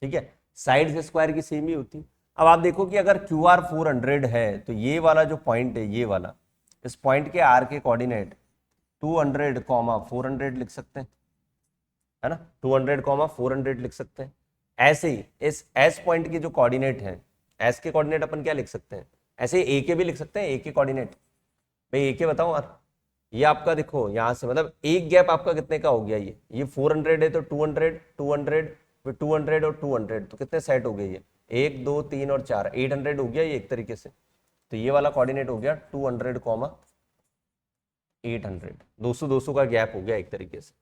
ठीक है, साइड स्क्वायर की सेम ही होती। अब आप देखो कि अगर क्यू आर 400 है तो ये वाला जो पॉइंट है, ये वाला, इस पॉइंट के आर के कोऑर्डिनेट 200, 400 लिख सकते हैं, है ना, 200, 400 लिख सकते हैं। ऐसे ही इस एस पॉइंट के जो कोऑर्डिनेट हैं, एस के कोऑर्डिनेट अपन क्या लिख सकते हैं, ऐसे ए के भी लिख सकते हैं, ए के कोऑर्डिनेट, भाई ए के बताओ यार, ये आपका देखो यहां से मतलब एक गैप आपका कितने का हो गया, ये 400 है तो 200, 200 फिर 200 और 200, तो कितने सेट हो गए ये, 1 2 3 और 4, 800 हो गया ये एक तरीके से। तो ये वाला कोऑर्डिनेट हो गया 200, 800, 200 200 का गैप हो गया एक तरीके से,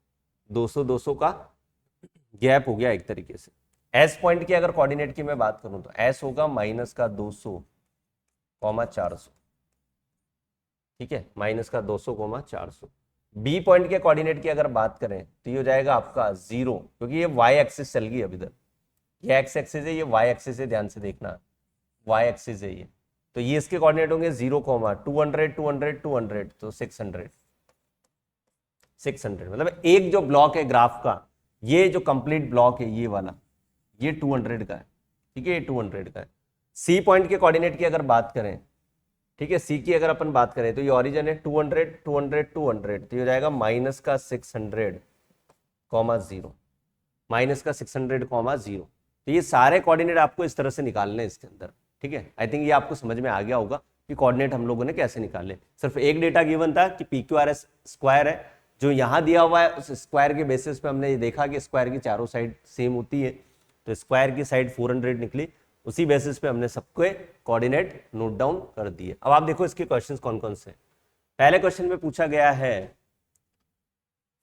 200 200 का गैप हो गया एक तरीके से। एस पॉइंट की अगर कोऑर्डिनेट की मैं बात करूं तो एस होगा माइनस का 200, 400, ठीक है, माइनस का 200, 400। बी पॉइंट के कोऑर्डिनेट की अगर बात करें तो ये हो जाएगा आपका 0, क्योंकि ये वाई एक्सिस चल गई अभी तक, ये एक्स एक्सिस है, ये वाई एक्सिस है, ध्यान से देखना, वाई एक्सिस है ये, तो ये इसके कोऑर्डिनेट होंगे 0, 200, 200, 200, तो 600, 600 मतलब एक जो ब्लॉक है ग्राफ का, ये जो कंप्लीट ब्लॉक है ये वाला, ये 200 का है। ठीक है, ये 200 का है। सी पॉइंट के कोऑर्डिनेट की अगर बात करें, ठीक है, सी की अगर अपन बात करें तो ये ओरिजिन है 200, 200, 200, तो ये हो जाएगा माइनस का 600, 0, माइनस का 600, 0। तो ये सारे कोऑर्डिनेट आपको इस तरह से निकालने हैं इसके अंदर। ठीक है, आई थिंक ये आपको समझ में आ गया होगा कि कोऑर्डिनेट हम लोगों ने कैसे निकाले। सिर्फ एक डेटा गिवन था कि P Q R S square है, जो यहाँ दिया हुआ है उस स्क्वायर के बेसिस पे हमने ये देखा कि स्क्वायर की चारों साइड सेम होती है, तो स्क्वायर की साइड 400 निकली, उसी बेसिस पे हमने सबके कोऑर्डिनेट नोट डाउन कर दिए। अब आप देखो इसके क्वेश्चंस कौन कौन से। पहले क्वेश्चन में पूछा गया है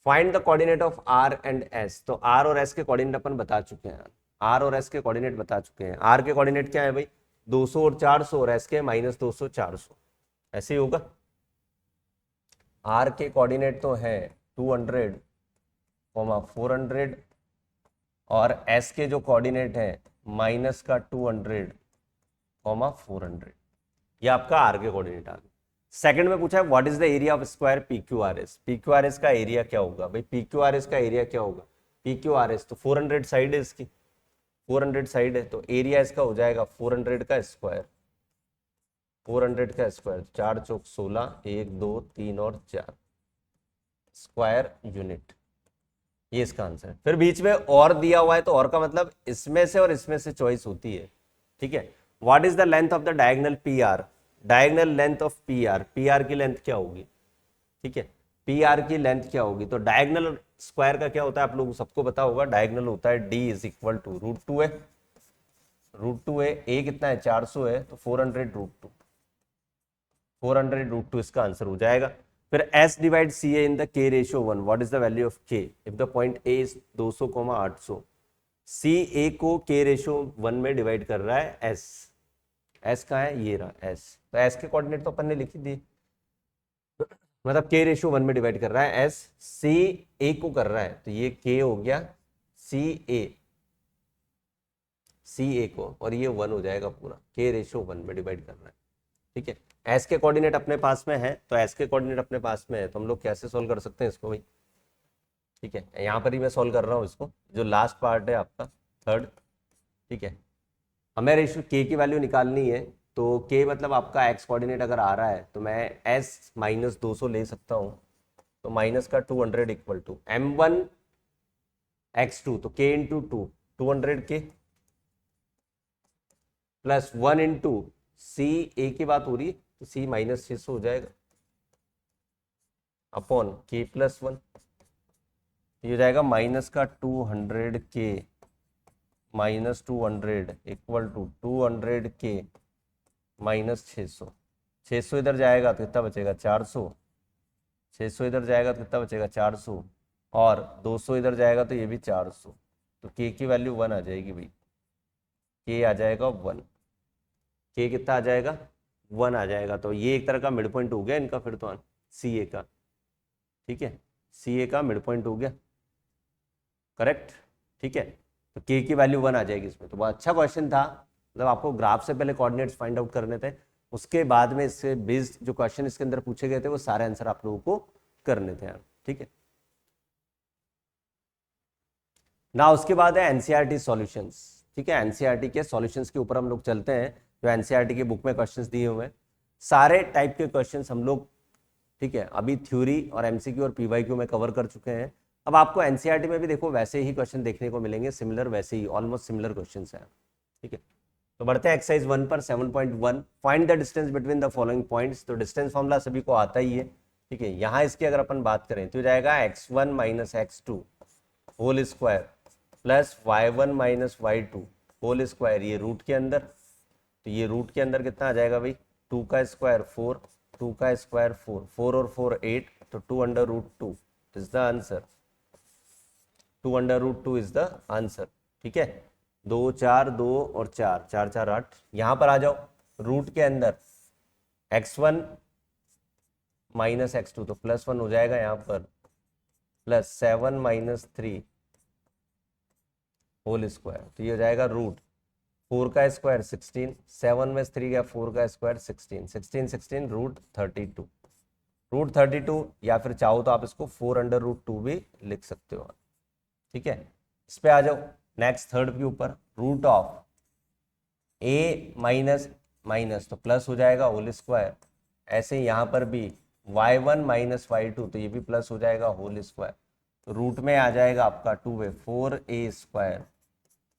find the coordinate of R and S, तो आर और एस के कोऑर्डिनेट अपन बता चुके हैं, आर और एस के कोऑर्डिनेट बता चुके हैं। आर के कोऑर्डिनेट क्या है भाई 200 और 400, और एस के -200, 400, ऐसे ही होगा। आर के कोऑर्डिनेट तो है 200, 400, और एस के जो कोऑर्डिनेट है माइनस का 200, 400, ये आपका आर के कोऑर्डिनेट आ गए। सेकंड में पूछा है what is the area of square P Q R S, P Q R S का एरिया क्या होगा भाई, पी क्यू आर एस का एरिया क्या होगा, पी क्यू आर एस तो 400 साइड है इसकी, 400 साइड है, तो एरिया इसका हो जाएगा 400 का स्क्वायर, 400 का स्क्वायर, 4 चौक 16, 1 2 3 और 4 स्क्वायर यूनिट, ये इसका आंसर है। फिर बीच में और दिया हुआ है, तो और का मतलब इसमें से और इसमें से चॉइस होती है। ठीक है, what is the length of the diagonal P R, diagonal length of P R, P R की लेंथ क्या होगी। ठीक है, पी आर की लेंथ क्या होगी, तो डायगनल स्क्वायर का क्या होता है आप लोगों सबको पता होगा, डायगनल होता है डी इज इक्वल टू √2 है, √2 है, ए कितना है 400 है, तो 400 √2, 400 √2 इसका आंसर हो जाएगा। फिर S divide C A in the K ratio 1, what is the value of K if the point A is 200, 800, C A को के रेशियो 1 में डिवाइड कर रहा है एस, एस कहाँ है, ये रहा एस, तो एस के कोऑर्डिनेट तो अपन ने लिखी दी, मतलब के रेशियो 1 में डिवाइड कर रहा है एस, सी ए को कर रहा है, तो ये के हो गया सी ए, सी ए को, और ये 1 हो जाएगा पूरा, के रेशियो 1 में डिवाइड कर रहा है, ठीक है। एस के कोऑर्डिनेट अपने पास में है, तो एस के कोऑर्डिनेट अपने पास में है, तो हम लोग कैसे सोल्व कर सकते हैं इसको भाई, ठीक है, यहाँ पर ही मैं सोल्व कर रहा हूँ इसको, जो लास्ट पार्ट है आपका थर्ड, ठीक है। हमें रेशियो के की वैल्यू निकालनी है, तो के मतलब आपका एक्स कोऑर्डिनेट अगर आ रहा है तो मैं एस माइनस 200 ले सकता हूँ, तो माइनस का 200 इक्वल टू m1 x2, तो k इंटू 200 के प्लस 1 इंटू सी ए की बात हो रही है, तो सी माइनस 600 हो जाएगा अपॉन के प्लस 1, ये हो जाएगा माइनस का 200 के माइनस 200 इक्वल टू 200 के माइनस 600, 600 इधर जाएगा तो कितना बचेगा 400, 600 इधर जाएगा तो कितना बचेगा 400, और 200 इधर जाएगा तो ये भी 400, तो के की वैल्यू 1 आ जाएगी भाई, के आ जाएगा 1, के कितना आ जाएगा 1 आ जाएगा, तो ये एक तरह का मिड पॉइंट हो गया इनका फिर तो सी ए का, ठीक है, सी ए का मिड पॉइंट हो गया, करेक्ट, ठीक है, तो के की वैल्यू 1 आ जाएगी इसमें, तो बहुत अच्छा क्वेश्चन था, मतलब आपको ग्राफ से पहले कोऑर्डिनेट्स फाइंड आउट करने थे, उसके बाद में इससे बेस्ड जो क्वेश्चन इसके अंदर पूछे गए थे वो सारे आंसर आप लोगों को करने थे यार, ठीक है। ना उसके बाद है एनसीईआरटी सॉल्यूशंस, ठीक है, एनसीईआरटी के सॉल्यूशंस के ऊपर हम लोग चलते हैं, जो एनसीईआरटी की बुक में क्वेश्चंस दिए हुए हैं, सारे टाइप के क्वेश्चंस हम लोग, ठीक है, अभी थ्योरी और एमसीक्यू और पीवाईक्यू में कवर कर चुके हैं, अब आपको एनसीईआरटी में भी देखो वैसे ही क्वेश्चन देखने को मिलेंगे, सिमिलर वैसे ही ऑलमोस्ट सिमिलर क्वेश्चंस हैं, ठीक है। तो बढ़ते हैं एक्सरसाइज 1 पर 7.1, find the distance between the following points, तो डिस्टेंस फॉर्मूला सभी को आता ही है, ठीक है, यहाँ इसकी अगर अपन बात करें तो जाएगा x1 minus x2 whole square plus y1 minus y2 whole square, ये रूट के अंदर, तो ये रूट के अंदर कितना आ जाएगा भाई 2 का स्क्वायर 4, 2 का स्क्वायर 4, 4 और 4 8, तो 2 under root 2 is the answer, 2 under root 2 is the answer, ठीक है, 2 4 2 और 4 4 4 8, यहां पर आ जाओ रूट के अंदर x1 माइनस x2, तो प्लस 1 हो जाएगा यहाँ पर, प्लस 7 माइनस 3 होल स्क्वायर, तो ये हो जाएगा रूट 4 का स्क्वायर 16, 7 में 3 गया 4 का स्क्वायर 16, 16 16 रूट 32, रूट 32, या फिर चाहो तो आप इसको 4 अंडर रूट 2 भी लिख सकते हो, ठीक है। इस पे आ जाओ नेक्स्ट थर्ड के ऊपर, root of A minus minus, तो प्लस हो जाएगा होल स्क्वायर, ऐसे यहाँ पर भी y1 माइनस y2, तो ये भी प्लस हो जाएगा होल स्क्वायर, तो रूट में आ जाएगा आपका 4a square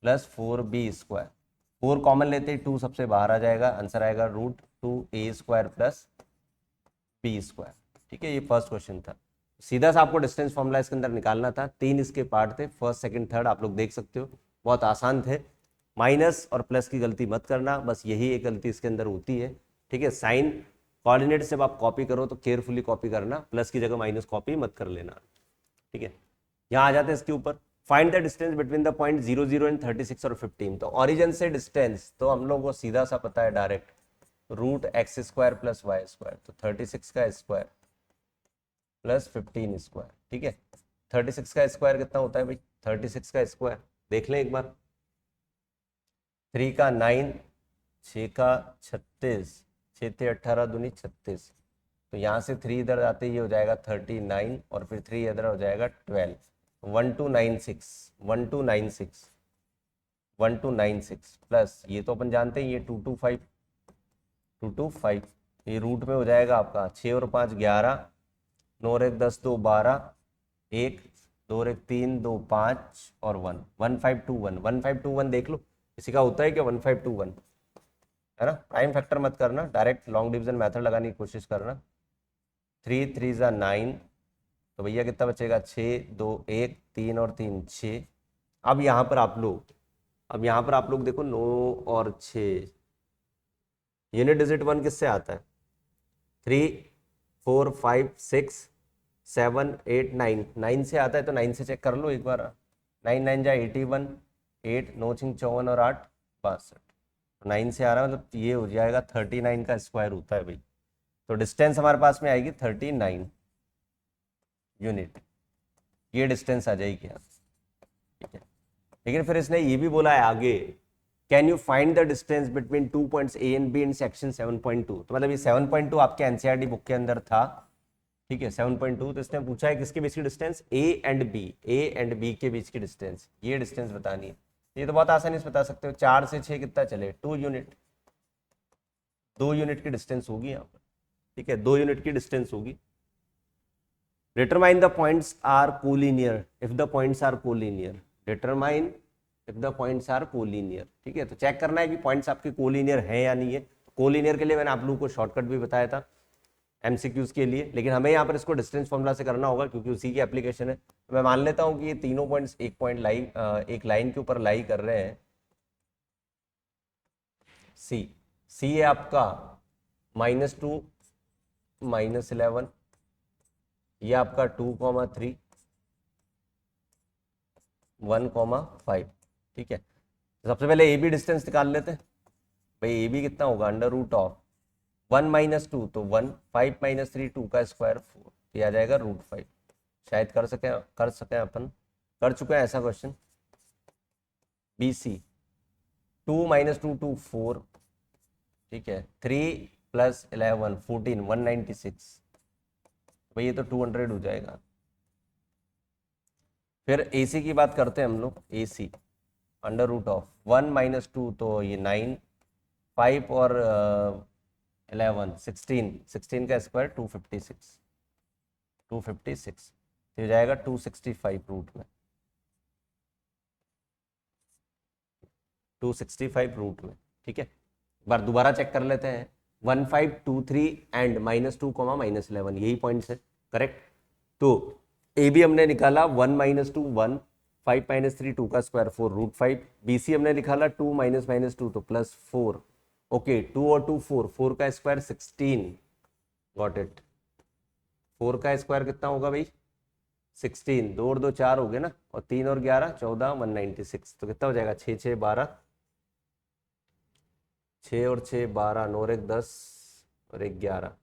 plus 4b square, 4 common लेते ही 2 सबसे बाहर आ जाएगा, आंसर आएगा root 2a square plus b square, ठीक है, ये फर्स्ट क्वेश्चन था, सीधा सा आपको डिस्टेंस फॉर्मूला इसके अंदर निकालना था, 3 इसके पार्ट थे, फर्स्ट सेकंड थर्ड आप लोग देख सकते हो, बहुत आसान थे, माइनस और प्लस की गलती मत करना, बस यही एक गलती इसके अंदर होती है, ठीक है, साइन कोऑर्डिनेट से आप कॉपी करो तो केयरफुली कॉपी करना, प्लस की जगह माइनस कॉपी मत कर लेना, ठीक है। यहाँ आ जाते हैं इसके ऊपर, find the distance between the point 0 0 and 36 और 15, तो ओरिजिन से डिस्टेंस तो हम लोग को सीधा सा पता है direct, root X square plus Y square, तो 36 का स्क्वायर प्लस 15 स्क्वायर, ठीक है, 36 का स्क्वायर कितना होता है भाई, 36 का स्क्वायर देख लें एक बार, 3 का 9, 6 का 36, 6 थे 18 दूनी 36, तो यहाँ से 3 इधर आते ये हो जाएगा 39, और फिर 3 इधर हो जाएगा 12, 1296, 1296, 1296 प्लस ये तो अपन जानते हैं ये 225, 225, ये रूट में हो जाएगा आपका 6 और 5 11, 9 और 1 10, 2 12, 1 2 और 1 3 2 5 और 1, 1521, 1521 देख लो किसी का होता है क्या 1521, है ना, प्राइम फैक्टर मत करना, डायरेक्ट लॉन्ग डिवीजन मेथड लगाने की कोशिश करना, 3 3 9, तो भैया कितना बचेगा, 6 2 1 3 और 3 6। अब यहाँ पर आप लोग देखो 9 और 6, यूनिट डिजिट 1 किससे आता है, 3 4 5 6 7 8 9, 9 से आता है, तो 9 से चेक कर लो एक बार। 9 9 जा 81, 8 9 6 54 और 8 62, 9 से आ रहा है, मतलब ये हो जाएगा 39 का स्क्वायर होता है भाई। तो डिस्टेंस हमारे पास में आएगी 39 यूनिट, ये डिस्टेंस आ जाएगी यहाँ, ठीक है। लेकिन फिर इसने ये भी बोला है आगे, can you find the distance between 2 points A and be in section 7.2। तो मतलब ये 7.2 आपके एनसीईआरटी बुक के अंदर था, ठीक है 7.2। तो इसने पूछा है किसके बीच की डिस्टेंस, ए एंड बी के बीच की डिस्टेंस, ये डिस्टेंस बतानी है। ये तो बहुत आसानी से बता सकते हो, 4 से 6 कितना चले, 2 यूनिट, 2 यूनिट की डिस्टेंस होगी यहाँ पर, ठीक है 2 यूनिट की डिस्टेंस होगी। Determine the points are collinear if the points are collinear, determine if the points are collinear, ठीक है। तो चेक करना है कि पॉइंट्स आपके कोलिनियर है या नहीं है। कोलिनियर के लिए मैंने आप लोगों को शॉर्टकट भी बताया था एमसीक्यूज के लिए, लेकिन हमें यहाँ पर इसको डिस्टेंस फॉर्मूला से करना होगा क्योंकि उसी की एप्लीकेशन है। मैं मान लेता हूँ कि ये तीनों पॉइंट्स एक लाइन के ऊपर लाई कर रहे हैं। सी है आपका -2 -11, ये आपका 2,3 1,5, ठीक है। सबसे पहले ए बी डिस्टेंस निकाल लेते हैं भाई। ए बी कितना होगा, √ऑफ 1 - 2 तो 1, 5 - 3 2 का स्क्वायर 4, ये आ जाएगा √5। शायद कर सके अपन, कर चुके हैं ऐसा क्वेश्चन। बी सी 2 - 2 2 4, ठीक है 3 + 11 14 196, भाई ये तो 200 हो जाएगा। फिर AC की बात करते हैं हम लोग, AC √ऑफ 1 - 2 तो ये 9, 5 और 11 16, 16 का स्क्वायर 256, 256 तो ये जाएगा 265 रूट में, 265 रूट में, ठीक है। एक बार दोबारा चेक कर लेते हैं, 1523 एंड -2, -11, यही पॉइंट्स है, करेक्ट। तो ए बी हमने निकाला 1 - 2 1, 5 - 3 2 का स्क्वायर 4 √5। बी सी हमने निकाला 2 - 2 तो +4, ओके 2 और 2 4, 4 का स्क्वायर 16, गॉट इट। 4 का स्क्वायर कितना होगा भाई, 16, 2 और 2 4 हो गए ना, और 3 और 11 14 196, तो कितना हो जाएगा 6 6 12, 6 और 6 12, 9 और 1 10 और 1 11,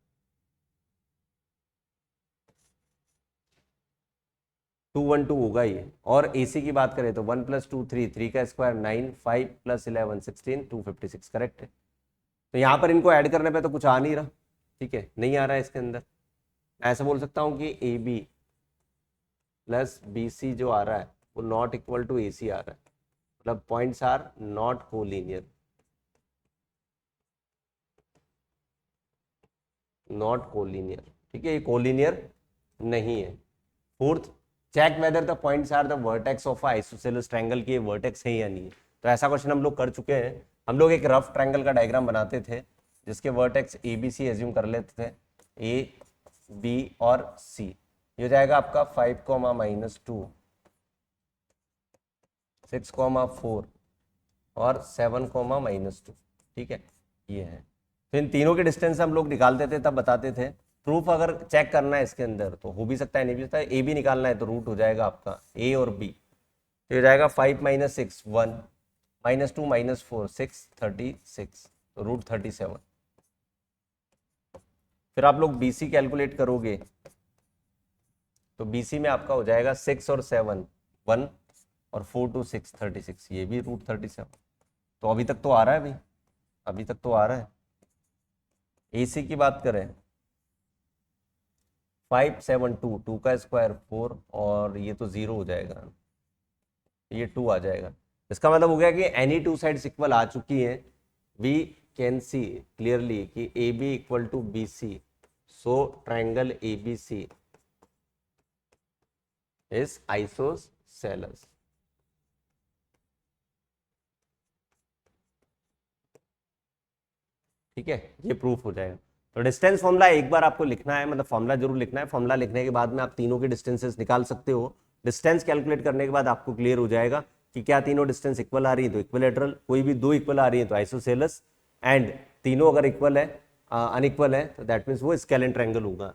212 होगा ये। और AC की बात करें तो 1 + 2 3, 3 का स्क्वायर 9, 5 + 11 16 256, करेक्ट है। तो यहाँ पर इनको ऐड करने पे तो कुछ आ नहीं रहा, ठीक है नहीं आ रहा है इसके अंदर। ऐसा बोल सकता हूँ कि AB + BC जो आ रहा है वो नॉट इक्वल टू AC आ रहा है, मतलब points are not collinear, not collinear, ठीक है ये कोलिनियर नहीं है। Fourth, check whether the points are the vertex of isosceles triangle की वर्टेक्स है या नहीं है। तो ऐसा क्वेश्चन हम लोग कर चुके हैं। हम लोग एक रफ ट्रायंगल का डायग्राम बनाते थे जिसके vertex A B C assume कर लेते थे, ए बी और सी। ये हो जाएगा आपका 5, -2 6, 4 और 7, -2, ठीक है ये है। तो इन तीनों के डिस्टेंस हम लोग निकालते थे, तब बताते थे। प्रूफ अगर चेक करना है इसके अंदर तो हो भी सकता है नहीं भी सकता है। ए भी निकालना है तो रूट हो जाएगा आपका ए और बी, तो हो जाएगा 5 - 6 1, -2 -4 6 36, तो √37। फिर आप लोग BC कैलकुलेट करोगे तो BC में आपका हो जाएगा 6 और 7 1 और 4 2 6 36, ये भी √37। तो अभी तक तो आ रहा है भाई, अभी तक तो आ रहा है। AC की बात करें 5 7 2, 2 का स्क्वायर 4 और ये तो 0 हो जाएगा, ये 2 आ जाएगा। इसका मतलब हो गया कि एनी टू साइड्स इक्वल आ चुकी हैं। वी कैन सी क्लियरली कि AB = BC, so triangle ABC is isosceles. ठीक है ये प्रूफ हो जाएगा। तो डिस्टेंस फॉर्मूला एक बार आपको लिखना है, मतलब फॉर्मूला जरूर लिखना है। फॉर्मूला लिखने के बाद में आप तीनों के डिस्टेंसेस निकाल सकते हो। डिस्टेंस कैलकुलेट करने के बाद आपको क्लियर हो जाएगा कि क्या तीनों डिस्टेंस इक्वल आ रही है तो इक्विलेटरल, कोई भी दो इक्वल आ रही है तो आइसोसेलेस, एंड तीनों अगर इक्वल है अनइक्वल है तो दैट मीन्स वो स्केलेन ट्रायंगल होगा।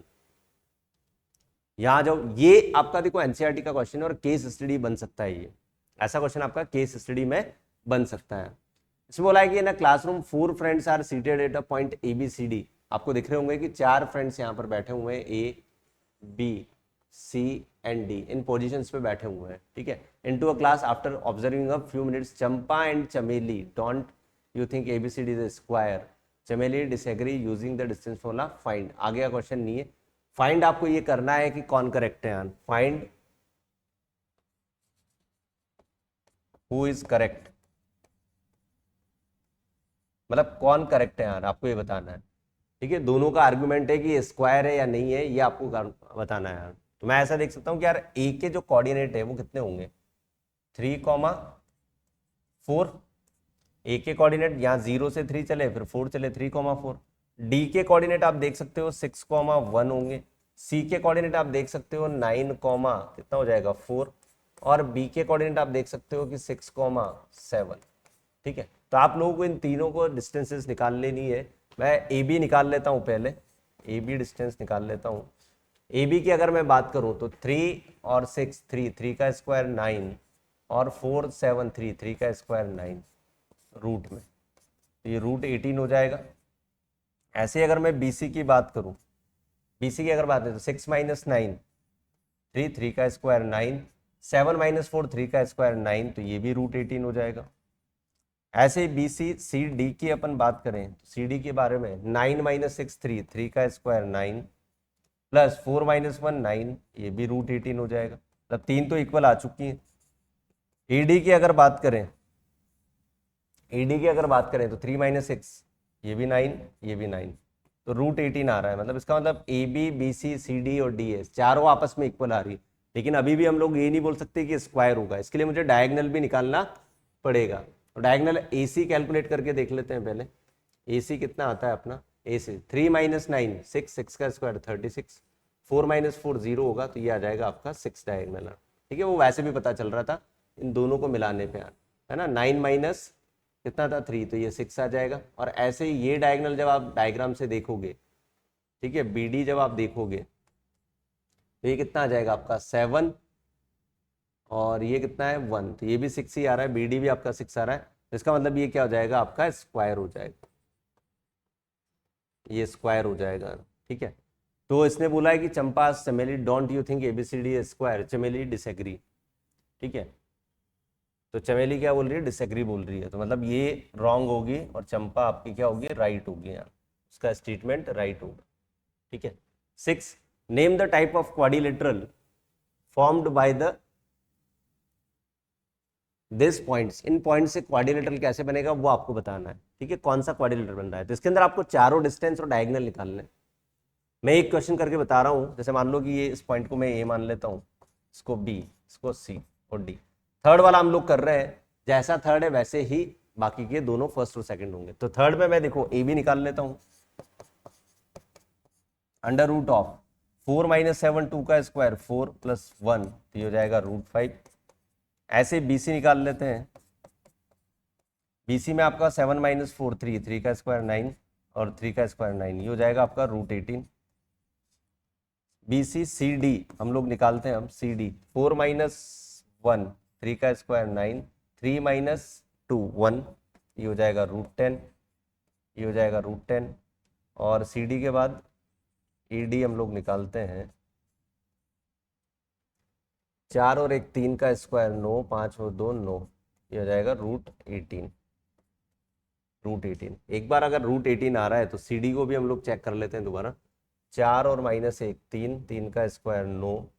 यहाँ जाओ, ये आपका देखो एनसीईआरटी का क्वेश्चन है और केस स्टडी बन सकता है, ये ऐसा क्वेश्चन आपका केस स्टडी में बन सकता है। इसमें बोला है कि ना classroom 4 friends are seated at a point A B C D. आपको दिख रहे होंगे कि 4 फ्रेंड्स यहाँ पर बैठे हुए हैं, A B C and D in positions पे बैठे हुए हैं, ठीक है। Into a class after observing a few minutes Champa and Chameli don't you think A B C D is square, Chameli disagree using the distance formula find. आगे का question नहीं है, फाइंड आपको ये करना है कि कौन करेक्ट है यार, फाइंड हु इज करेक्ट, मतलब कौन करेक्ट है यार, आपको ये बताना है, ठीक है। दोनों का आर्गुमेंट है कि ये स्क्वायर है या नहीं है, ये आपको बताना है यार। तो मैं ऐसा देख सकता हूँ कि यार ए के जो कोऑर्डिनेट है वो कितने होंगे, 3,4। ए के कोऑर्डिनेट यहाँ 0 से 3 चले, फिर 4 चले, 3,4। डी के कोऑर्डिनेट आप देख सकते हो 6,1 होंगे। सी के कोऑर्डिनेट आप देख सकते हो 9, कितना हो जाएगा 4, और बी के कोऑर्डिनेट आप देख सकते हो कि 6,7, ठीक है। तो आप लोगों को इन तीनों को डिस्टेंसेस निकाल लेनी है। मैं ए बी निकाल लेता हूँ पहले, ए बी डिस्टेंस निकाल लेता हूँ। ए बी की अगर मैं बात करूँ तो 3 और 6, 3 का स्क्वायर 9, और 4 7 3 का स्क्वायर 9 रूट में, तो ये रूट 18 हो जाएगा। ऐसे अगर मैं बी सी की बात करूँ, बी सी की अगर बात है तो 6 - 9 3 का स्क्वायर 9, 7 - 4 3 का स्क्वायर 9, तो ये भी रूट 18 हो जाएगा। ऐसे ही बी सी सी डी की अपन बात करें तो सी डी के बारे में 9 - 6 3 का स्क्वायर 9, प्लस 4 - 1 9, ये भी रूट 18 हो जाएगा। मतलब तीन तो इक्वल आ चुकी हैं। ईडी की अगर बात करें, ईडी की अगर बात करें तो 3 - 6, ये भी 9, ये भी 9, तो रूट 18 आ रहा है। मतलब इसका मतलब A B B C C D और डी एस चारों आपस में इक्वल आ रही है। लेकिन अभी भी हम लोग ये नहीं बोल सकते कि स्क्वायर होगा, इसके लिए मुझे डायगोनल भी निकालना पड़ेगा। तो डायगोनल ए सी कैलकुलेट करके देख लेते हैं पहले। ए सी कितना आता है अपना, ए सी 3 - 9 6, 6 का स्क्वायर 36, 4 - 4 0 होगा, तो ये आ जाएगा आपका 6 डायगोनल, ठीक है। वो वैसे भी पता चल रहा था इन दोनों को मिलाने पे, है ना। 9 माइनस कितना था 3, तो ये 6 आ जाएगा। और ऐसे ही ये डायगोनल जब आप डायग्राम से देखोगे, ठीक है, बी डी जब आप देखोगे तो ये कितना आ जाएगा आपका 7, और ये कितना है 1, तो ये भी 6 ही आ रहा है, बी डी भी आपका 6 आ रहा है। तो इसका मतलब ये क्या हो जाएगा आपका स्क्वायर हो जाएगा, ये स्क्वायर हो जाएगा, ठीक है। तो इसने बोला है कि Champa Chameli don't you think ABCD square, Chameli disagree, ठीक है। तो चमेली क्या बोल रही है, डिसएग्री बोल रही है, तो मतलब ये रॉन्ग होगी और चंपा आपकी क्या होगी, राइट होगी, यहाँ उसका स्टेटमेंट राइट होगा, ठीक है। 6, name the type of quadrilateral formed by the this points. In point से क्वाड्रिलेटरल कैसे बनेगा वो आपको बताना है, ठीक है। कौन सा क्वाड्रिलेटरल बन रहा है, तो इसके अंदर आपको चारों डिस्टेंस और डायगोनल निकालने हैं। मैं एक क्वेश्चन करके बता रहा हूँ, जैसे मान लो कि ये इस पॉइंट को मैं ए मान लेता हूँ, इसको बी, इसको सी और डी। थर्ड वाला हम लोग कर रहे हैं, जैसा थर्ड है वैसे ही बाकी के दोनों फर्स्ट और सेकंड होंगे। तो थर्ड में मैं देखो ए बी निकाल लेता हूँ, अंडर रूट ऑफ 4 - 7 2 का स्क्वायर 4 + 1, तो ये हो जाएगा √5। ऐसे बी सी निकाल लेते हैं, बी सी में आपका 7 - 4 3 का स्क्वायर 9, और 3 का स्क्वायर 9, ये हो जाएगा आपका √18। बी सी सी डी हम लोग निकालते हैं, हम सी डी 4 - 1 3 का स्क्वायर 9, 3 - 2 1, ये हो जाएगा √10, ये हो जाएगा √10। और सी डी के बाद ई डी हम लोग निकालते हैं, 4 और 1 3 का स्क्वायर 9, 5 और 2 9, ये हो जाएगा √18, √18। एक बार अगर √18 आ रहा है तो सी डी को भी हम लोग चेक कर लेते हैं दोबारा। 4 और -1 3, 3 का स्क्वायर 9,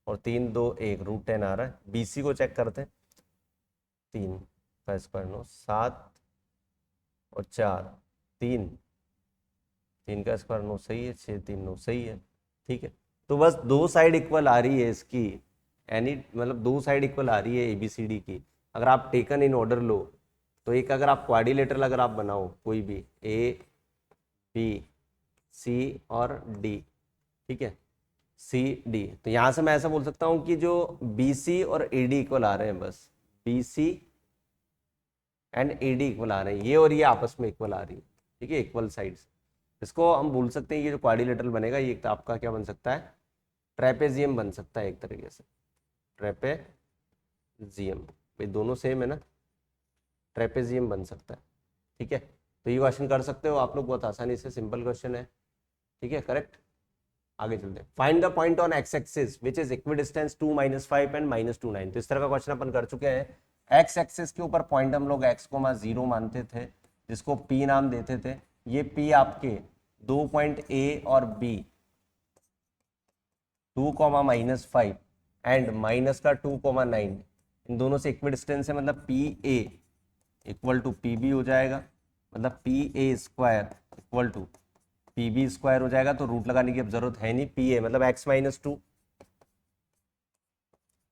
और 3 2 1 √10 आ रहा है। बी सी को चेक करते हैं, 3 का स्क्वायर 9, 7 और 4 3, 3 का स्क्वायर 9 सही है, 6 3 9 सही है, ठीक है। तो बस दो साइड इक्वल आ रही है इसकी, एनी मतलब दो साइड इक्वल आ रही है ABCD की। अगर आप टेकन इन ऑर्डर लो तो एक अगर आप क्वाड्रिलेटरल अगर आप बनाओ कोई भी A B सी और डी, ठीक है, सी डी। तो यहाँ से मैं ऐसा बोल सकता हूँ कि जो बी सी और ए डी इक्वल आ रहे हैं, बस B C and A D equal आ रहे हैं, ये और ये आपस में इक्वल आ रही है, ठीक है, इक्वल साइड्स। इसको हम बोल सकते हैं कि जो क्वाड्रिलेटरल बनेगा ये एक आपका क्या बन सकता है, ट्रेपेजियम बन सकता है एक तरीके से, ट्रेपेजियम। भाई दोनों सेम है ना, ट्रेपेजियम बन सकता है, ठीक है। तो ये क्वेश्चन कर सकते हो आप लोग बहुत आसानी से, सिंपल क्वेश्चन है, ठीक है, करेक्ट। आगे चलते हैं। Find the point on x axis which is equidistance 2 -5 and -2 9। तो इस तरह का क्वेश्चन अपन कर चुके हैं। एक्स एक्सिस के ऊपर पॉइंट हम लोग x, 0 मानते थे, जिसको P नाम देते थे। ये P आपके 2 पॉइंट A और B, 2, -5 एंड माइनस का 2, 9, इन दोनों से इक्विडिस्टेंस है, मतलब P A equal to P B हो जाएगा, मतलब P A square equal to P B square हो जाएगा। तो रूट लगाने की अब जरूरत है नहीं, पी ए मतलब x -2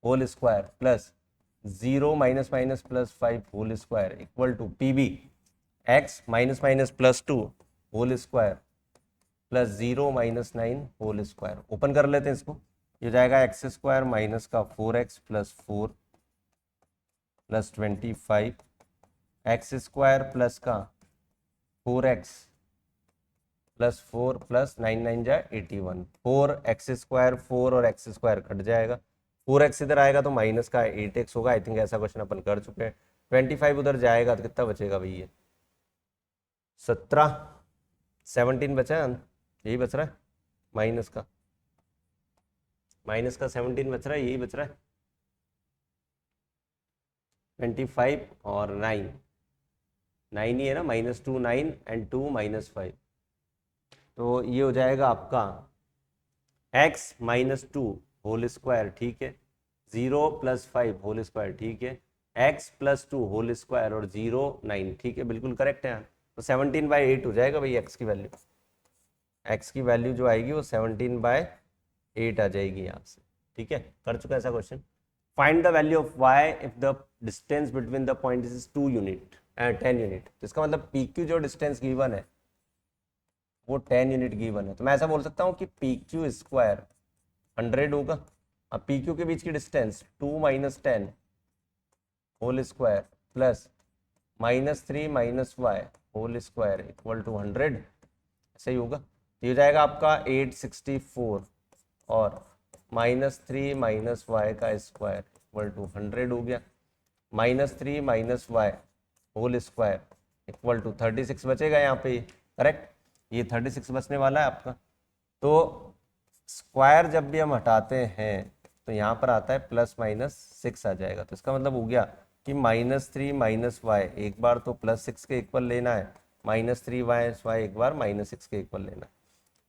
whole square plus 0 -+ whole square equal to P B x -+2 whole square plus 0 -9 whole square. Open कर लेते हैं इसको, ये जाएगा x स्क्वायर माइनस का 4x plus 4 plus 25 x square plus का 4x प्लस 4 प्लस 9 9 जा 81, 4x स्क्वायर 4 और x स्क्वायर कट जाएगा, 4x इधर आएगा तो माइनस का 8x होगा। आई थिंक ऐसा क्वेश्चन अपन कर चुके हैं। 25 उधर जाएगा तो कितना बचेगा भैया, 17 बचा है, यही बच रहा है, माइनस का 17 बच रहा है, यही बच रहा है। 25 और 9 ही है ना, -2 9 एंड 2 -5, तो ये हो जाएगा आपका x -2 होल स्क्वायर, ठीक है, 0 + 5 होल स्क्वायर, ठीक है, x + 2 होल स्क्वायर और 0 9, ठीक है, बिल्कुल करेक्ट है। तो 17/8 हो जाएगा भाई x की वैल्यू, x की वैल्यू जो आएगी वो 17/8 आ जाएगी यहाँ से, ठीक है। कर चुका है ऐसा question. Find the value of y if the distance between the point is 2 unit and 10 unit. तो इसका मतलब पी क्यू जो डिस्टेंस गिवन है वो 10 यूनिट गिवन है। तो मैं ऐसा बोल सकता हूँ कि पी क्यू स्क्वायर 100 होगा। अब पी क्यू के बीच की distance 2 - 10 whole square plus -3 - y whole square equal to 100, ऐसा ही होगा। ये हो जाएगा आपका 864 और -3 - y का स्क्वायर इक्वल टू 100 हो गया, -3 - y whole square equal to 36 बचेगा यहाँ पे, करेक्ट, ये 36 बचने वाला है आपका। तो स्क्वायर जब भी हम हटाते हैं तो यहाँ पर आता है +- 6 आ जाएगा। तो इसका मतलब हो गया कि -3 - y एक बार तो +6 के इक्वल लेना है, -3y एक बार -6 के इक्वल लेना है।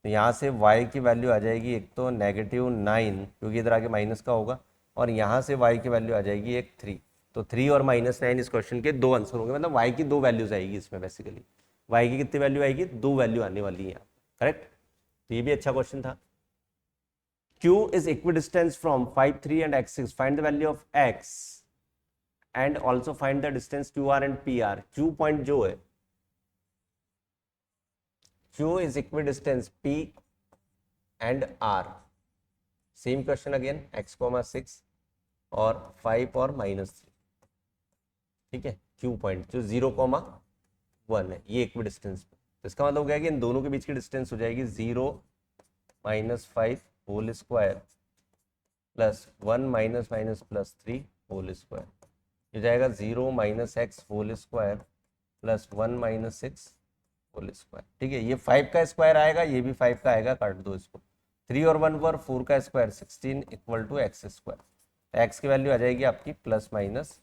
तो यहाँ से y की वैल्यू आ जाएगी एक तो -9, क्योंकि इधर आगे माइनस का होगा, और यहाँ से y की वैल्यू आ जाएगी एक 3। तो 3 और -9 इस क्वेश्चन के दो आंसर होंगे, मतलब y की दो वैल्यूज आएगी इसमें। बेसिकली y की कितनी वैल्यू आएगी, दो वैल्यू आने वाली है, करेक्ट। तो ये भी अच्छा क्वेश्चन था। q is equidistant from 5 3 and x 6, find the value of x and also find the distance qr and pr। q point जो है, q is equidistance p and r। Same question again, x, 6 और 5 और -3, ठीक है। q point जो 0, 1 है, ये equidistance. तो इसका मतलब हो गया कि इन दोनों के बीच की डिस्टेंस हो जाएगी 0 - 5 whole square plus 1 - +3 whole square, ये जाएगा 0 - x whole square plus 1 - 6 whole square, ठीक है। ये 5 का स्क्वायर आएगा, ये भी 5 का आएगा, काट दो इसको, 3 और 1 पर 4 का square 16 equal to x square. x की वैल्यू आ जाएगी आपकी +-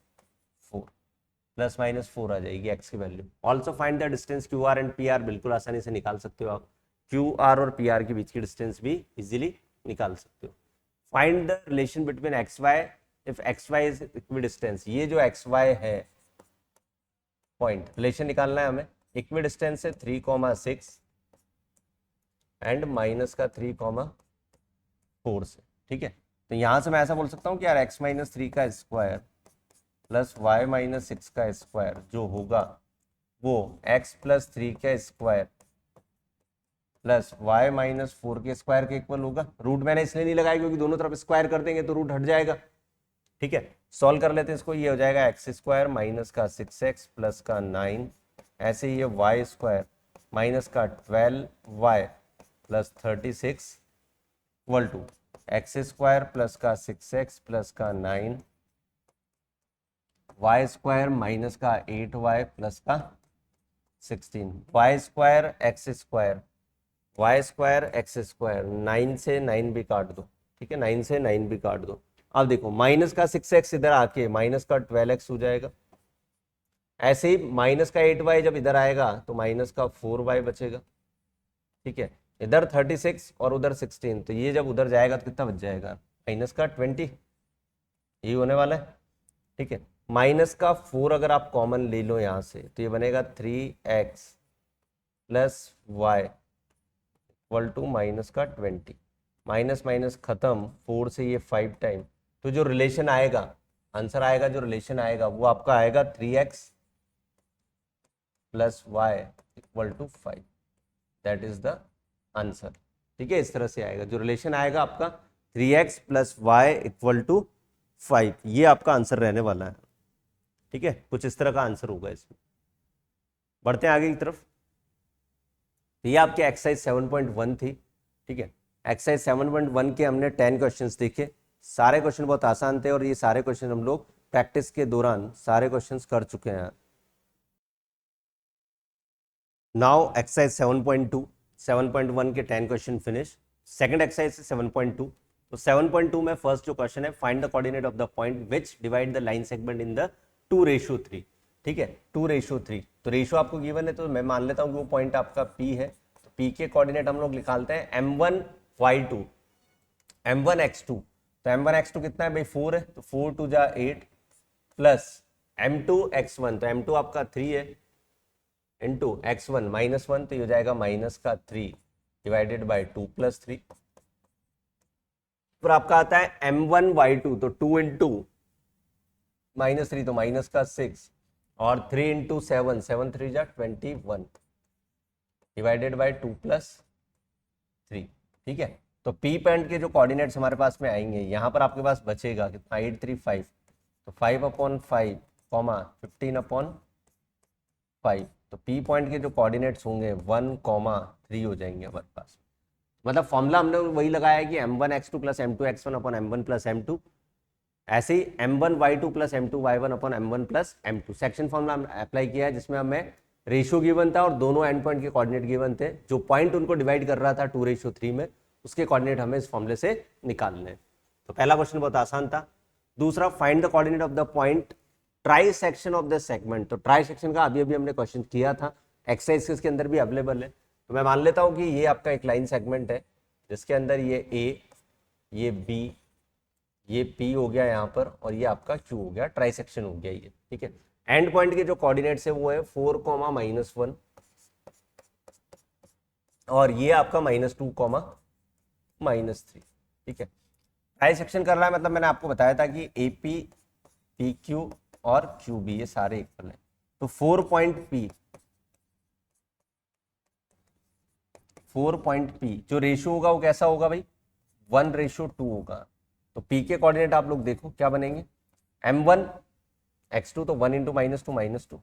4 आ जाएगी x की value. Also find the distance Q R and P R, बिल्कुल आसानी से निकाल सकते हो आप, क्यू आर और पी आर के बीच की डिस्टेंस भी इजीली निकाल सकते हो। Find the relation between X Y if X Y is equidistance. ये जो एक्स वाई है पॉइंट, रिलेशन निकालना है हमें। इक्विडिस्टेंस है 3, 6 एंड माइनस का 3, 4 से, ठीक है। तो यहां से मैं ऐसा बोल सकता हूँ कि यार x - 3 का स्क्वायर प्लस y - 6 का स्क्वायर जो होगा वो x + 3 का स्क्वायर प्लस वाई माइनस 4 के स्क्वायर के इक्वल होगा। रूट मैंने इसलिए नहीं लगाया क्योंकि दोनों तरफ स्क्वायर कर देंगे तो रूट हट जाएगा। ठीक है, सॉल्व कर लेते हैं इसको। ये हो जाएगा एक्स स्क्वायर माइनस का 6x प्लस का 9, ऐसे ही ये वाई स्क्वायर माइनस का 12y plus 36 equal to X square plus का 6x प्लस का 9 वाई स्क्वायर माइनस का 8y प्लस का 16 Y square X square Y square X square 9 से 9 भी काट दो। ठीक है, 9 से 9 भी काट दो। अब देखो माइनस का 6x इधर आके माइनस का 12x हो जाएगा। ऐसे ही माइनस का 8y जब इधर आएगा तो माइनस का 4y बचेगा। ठीक है, इधर 36 और उधर 16, तो ये जब उधर जाएगा तो कितना बच जाएगा, माइनस का 20, ये होने वाला है। ठीक है, माइनस का 4 अगर आप कॉमन ले लो यहाँ से तो ये बनेगा 3x plus Y equal to minus का 20। माइनस माइनस खत्म, 4 से ये 5 टाइम, तो जो रिलेशन आएगा, आंसर आएगा, जो रिलेशन आएगा वो आपका आएगा 3x plus Y equal to 5। That is the answer. ठीक है, इस तरह से आएगा, जो रिलेशन आएगा आपका 3x plus Y equal to 5, ये आपका आंसर रहने वाला है। ठीक है, कुछ इस तरह का आंसर होगा इसमें। बढ़ते हैं आगे की तरफ। तो ये आपके एक्सरसाइज 7.1 थी। ठीक है, एक्सरसाइज 7.1 के हमने 10 क्वेश्चंस देखे। सारे क्वेश्चन बहुत आसान थे और ये सारे क्वेश्चन हम लोग प्रैक्टिस के दौरान सारे क्वेश्चंस कर चुके हैं। नाउ एक्सरसाइज 7.2, 7.1 के 10 क्वेश्चन फिनिश। Second exercise 7.2। तो 7.2 में फर्स्ट जो क्वेश्चन है, find the coordinate of the point which divide the line segment in the 2:3। ठीक है, 2:3। तो रेशियो आपको गिवन है, तो मैं मान लेता हूँ कि वो पॉइंट आपका P है। तो P के कोऑर्डिनेट हम लोग निकालते हैं M1y2 M1x2। तो M1x2 कितना है भाई, 4 है, तो 4 2 जा 8 प्लस M2x1, तो M2 आपका 3 है, इंटू x1 -1, तो ये हो जाएगा माइनस का 3 डिवाइडेड बाई 2 प्लस 3। फिर आपका आता है M1y2, तो 2 इंटू -3 तो माइनस का 6 और 3 इंटू 7, 7 3 जा 21 डिवाइडेड बाई 2 प्लस 3। ठीक है, तो P पॉइंट के जो कोऑर्डिनेट्स हमारे पास में आएंगे, यहाँ पर आपके पास बचेगा कितना, 8 3 5, तो 5/5 कॉमा 15/5। तो P पॉइंट के जो कोऑर्डिनेट्स होंगे 1,3 हो जाएंगे हमारे पास। मतलब फॉर्मूला हमने वही लगाया है कि M1x2 plus M2x1 upon M1 plus M2, ऐसे ही M1y2 plus M2y1 upon M1 plus M2। Section formula apply किया है जिसमें हमें रेशियो गिवन था और दोनों एंड पॉइंट के कोऑर्डिनेट गिवन थे। जो पॉइंट उनको डिवाइड कर रहा था 2:3 में, उसके कोऑर्डिनेट हमें इस फॉर्मूले से निकालने हैं। तो पहला क्वेश्चन बहुत आसान था। दूसरा, find the coordinate of the point try section of the segment. तो ट्राई सेक्शन का अभी हमने क्वेश्चन किया था, एक्सरसाइज इसके अंदर भी अवेलेबल है। तो मैं मान लेता हूं कि ये आपका एक लाइन सेगमेंट है जिसके अंदर ये A, ये B, ये P हो गया यहाँ पर और ये आपका Q हो गया, ट्राई सेक्शन हो गया ये। ठीक है, एंड पॉइंट के जो कोऑर्डिनेट्स है वो है 4, -1 और ये आपका -2, -3। ठीक है, ट्राई सेक्शन कर रहा है मतलब मैंने आपको बताया था कि AP, PQ और QB ये सारे इक्वल है। तो 4 पॉइंट P जो रेशियो होगा वो कैसा होगा भाई, 1:2 होगा। तो P के कोऑर्डिनेट आप लोग देखो क्या बनेंगे, M1x2 तो 1 इंटू -2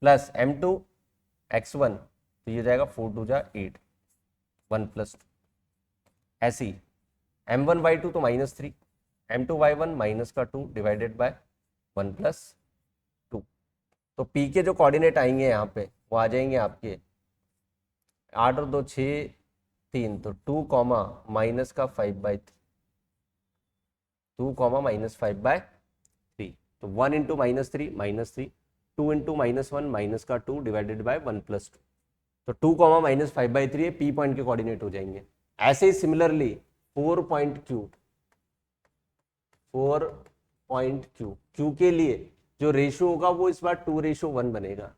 प्लस M2x1, तो ये जाएगा 4 2 जा 8 1 प्लस 2। ऐसे ही M1y2 तो -3, M2y1 माइनस का 2 डिवाइडेड बाय 1 प्लस 2। तो P के जो कोऑर्डिनेट आएंगे यहाँ पे वो आ जाएंगे आपके 8 और 2 6 3, तो 2, माइनस का 5/3, 2, -5/3। तो 1 इंटू -3 -3, 2 इंटू -1 माइनस का 2 डिवाइडेड बाय 1 प्लस 2। तो 2, -5/3 P पॉइंट के कोऑर्डिनेट हो जाएंगे। ऐसे ही सिमिलरली 4 पॉइंट Q के लिए जो रेशियो होगा वो इस बार 2:1 बनेगा,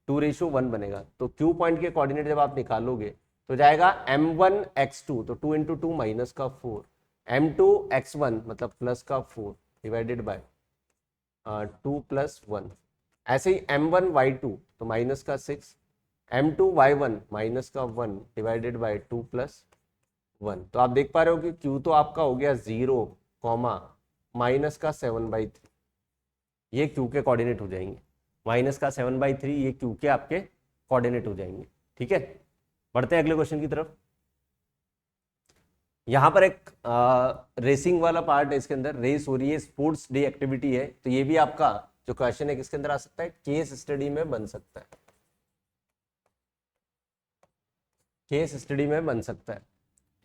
2:1 बनेगा। तो Q पॉइंट के कोऑर्डिनेट जब आप निकालोगे तो जाएगा M1x2, तो 2 इंटू 2 माइनस का 4, M2x1 मतलब प्लस का 4 डिवाइडेड बाय 2 प्लस 1। ऐसे ही M1y2 तो माइनस का 6 m2y1 माइनस का 1 डिवाइडेड बाई 2 प्लस 1। तो आप देख पा रहे हो कि q तो आपका हो गया 0 कॉमा माइनस का 7/3, ये q के कोऑर्डिनेट हो जाएंगे। माइनस का 7/3 ये q के आपके कोऑर्डिनेट हो जाएंगे। ठीक है, बढ़ते हैं अगले क्वेश्चन की तरफ। यहाँ पर एक रेसिंग वाला पार्ट है, इसके अंदर रेस हो रही है, स्पोर्ट्स डे एक्टिविटी है। तो ये भी आपका जो क्वेश्चन है किसके अंदर आ सकता है, केस स्टडी में बन सकता है, केस स्टडी में बन सकता है।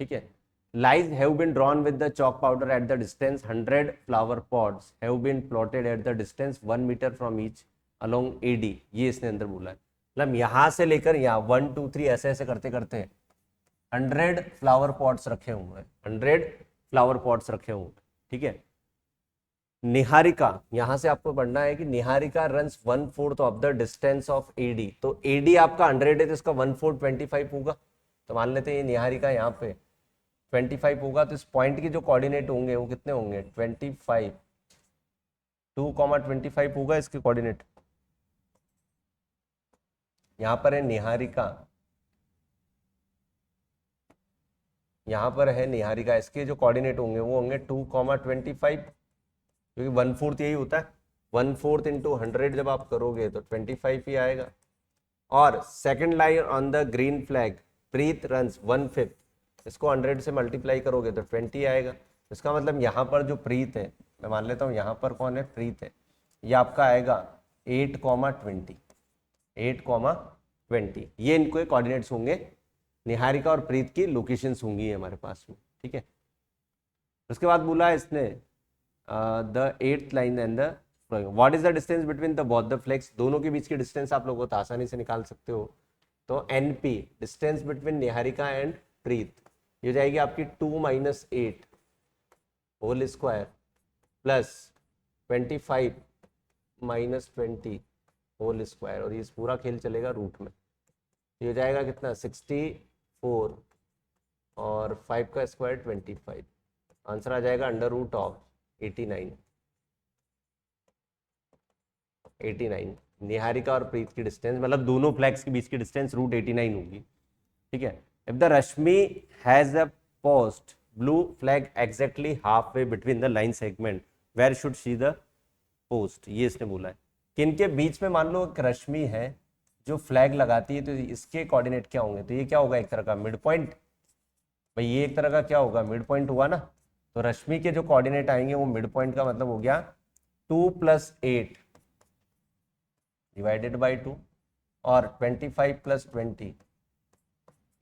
ठीक है, lines have been drawn with the chalk powder at the distance 100 flower pots have been plotted at the distance 1 metre from each along AD. ये इसने अंदर बोला है, मतलब यहां से लेकर यहाँ 1 2 3 ऐसे ऐसे करते करते 100 फ्लावर पॉट्स रखे हुए हैं, 100 फ्लावर पॉट्स रखे हुए हैं। ठीक है, निहारिका, यहां से आपको पढ़ना है कि Niharika runs 1/4 of the distance of AD. तो एडी आपका 100 है तो इसका 1/4 25 होगा। तो मान लेते हैं ये निहारिका यहाँ पे 25 होगा, तो इस पॉइंट के जो कोऑर्डिनेट होंगे वो कितने होंगे, 25, 2,25 होगा इसके कोऑर्डिनेट। यहाँ पर है निहारिका, यहाँ पर है निहारिका, इसके जो कोऑर्डिनेट होंगे वो होंगे 2,25, क्योंकि 1/4 यही होता है, 1/4 इंटू 100 जब आप करोगे तो 25 ही आएगा। और second line on the green flag Preet runs 1/5, इसको 100 से मल्टीप्लाई करोगे तो 20 आएगा। इसका मतलब यहाँ पर जो प्रीत है, मैं मान लेता हूँ यहाँ पर कौन है, प्रीत है, ये आपका आएगा 8,20, 8,20, ये इनको कोऑर्डिनेट्स होंगे, निहारिका और प्रीत की लोकेशंस होंगी हमारे पास में। ठीक है, उसके बाद बोला इसने the 8th line and the what is the distance between the both the flags, दोनों के बीच की डिस्टेंस आप लोगों को आसानी से निकाल सकते हो। तो NP distance between Niharika and Preet ये हो जाएगी आपकी 2 - 8 whole square plus 25 - 20 whole square, और ये पूरा खेल चलेगा रूट में। ये हो जाएगा कितना, 64 और 5 का स्क्वायर 25, आंसर आ जाएगा √89। निहारिका और प्रीत की डिस्टेंस, मतलब दोनों फ्लैग्स के बीच की डिस्टेंस √89 होगी। ठीक है, if the Rashmi has a post blue flag exactly half way between the line segment where should she the post, ये इसने बोला है कि इनके बीच में मान लो एक रश्मि है जो फ्लैग लगाती है, तो इसके कोऑर्डिनेट क्या होंगे, तो ये क्या होगा, एक तरह का मिड पॉइंट। भाई ये एक तरह का क्या होगा, मिड पॉइंट हुआ ना। तो रश्मि के जो कोऑर्डिनेट आएंगे वो मिड पॉइंट का मतलब हो गया 2 + 8 डिवाइडेड बाई 2 और 25 + 20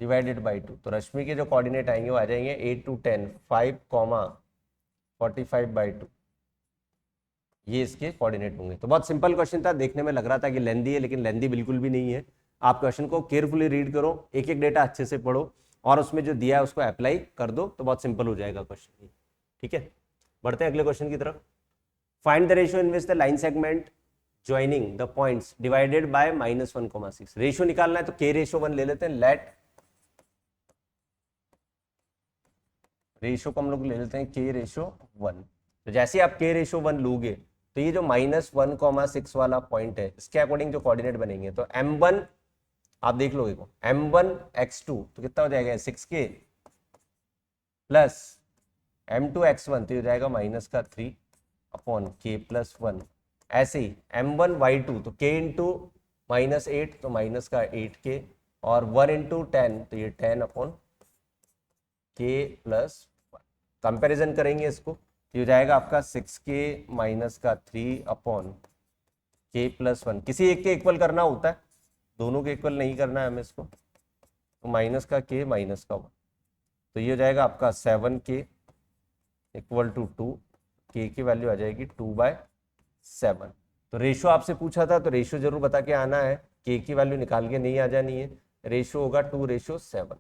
डिवाइडेड बाई 2। तो रश्मि के जो कोऑर्डिनेट आएंगे वो आ जाएंगे 8 to 10, 5,45/2, ये इसके कोऑर्डिनेट होंगे। तो बहुत सिंपल क्वेश्चन था, देखने में लग रहा था कि लेंदी है, लेकिन लेंदी बिल्कुल भी नहीं है। आप क्वेश्चन को केयरफुली रीड करो, एक एक डेटा अच्छे से पढ़ो और उसमें जो दिया है उसको अप्लाई कर दो, तो बहुत सिंपल हो जाएगा क्वेश्चन। ठीक है, बढ़ते हैं अगले क्वेश्चन की तरफ। Find the ratio in which the line segment joining the points divided by -1,6। Ratio निकालना है तो k/1 ले लेते हैं। लेट रेशियो को हम लोग ले लेते हैं k/1। तो जैसे ही आप k/1 लोगे तो ये जो -1,6 वाला पॉइंट है इसके अकॉर्डिंग जो कोऑर्डिनेट बनेंगे, तो m1 आप देख लोगे को m1 x2 तो कितना हो जाएगा 6k प्लस m2 x1 तो हो जाएगा -3/k+1। ऐसे ही m1 y2 तो k इंटू -8 तो -8k और 1 इंटू 10 तो ये 10/k+1। कंपैरिजन करेंगे इसको, ये हो जाएगा आपका 6k -3/k+1। किसी एक के इक्वल करना होता है, दोनों के इक्वल नहीं करना है हमें इसको, तो -k -1 तो ये हो जाएगा आपका 7k = 2, k की वैल्यू आ जाएगी 2/7। तो रेशियो आपसे पूछा था तो रेशियो जरूर बता के आना है, k की वैल्यू निकाल के नहीं आ जानी है। रेशियो होगा 2/7।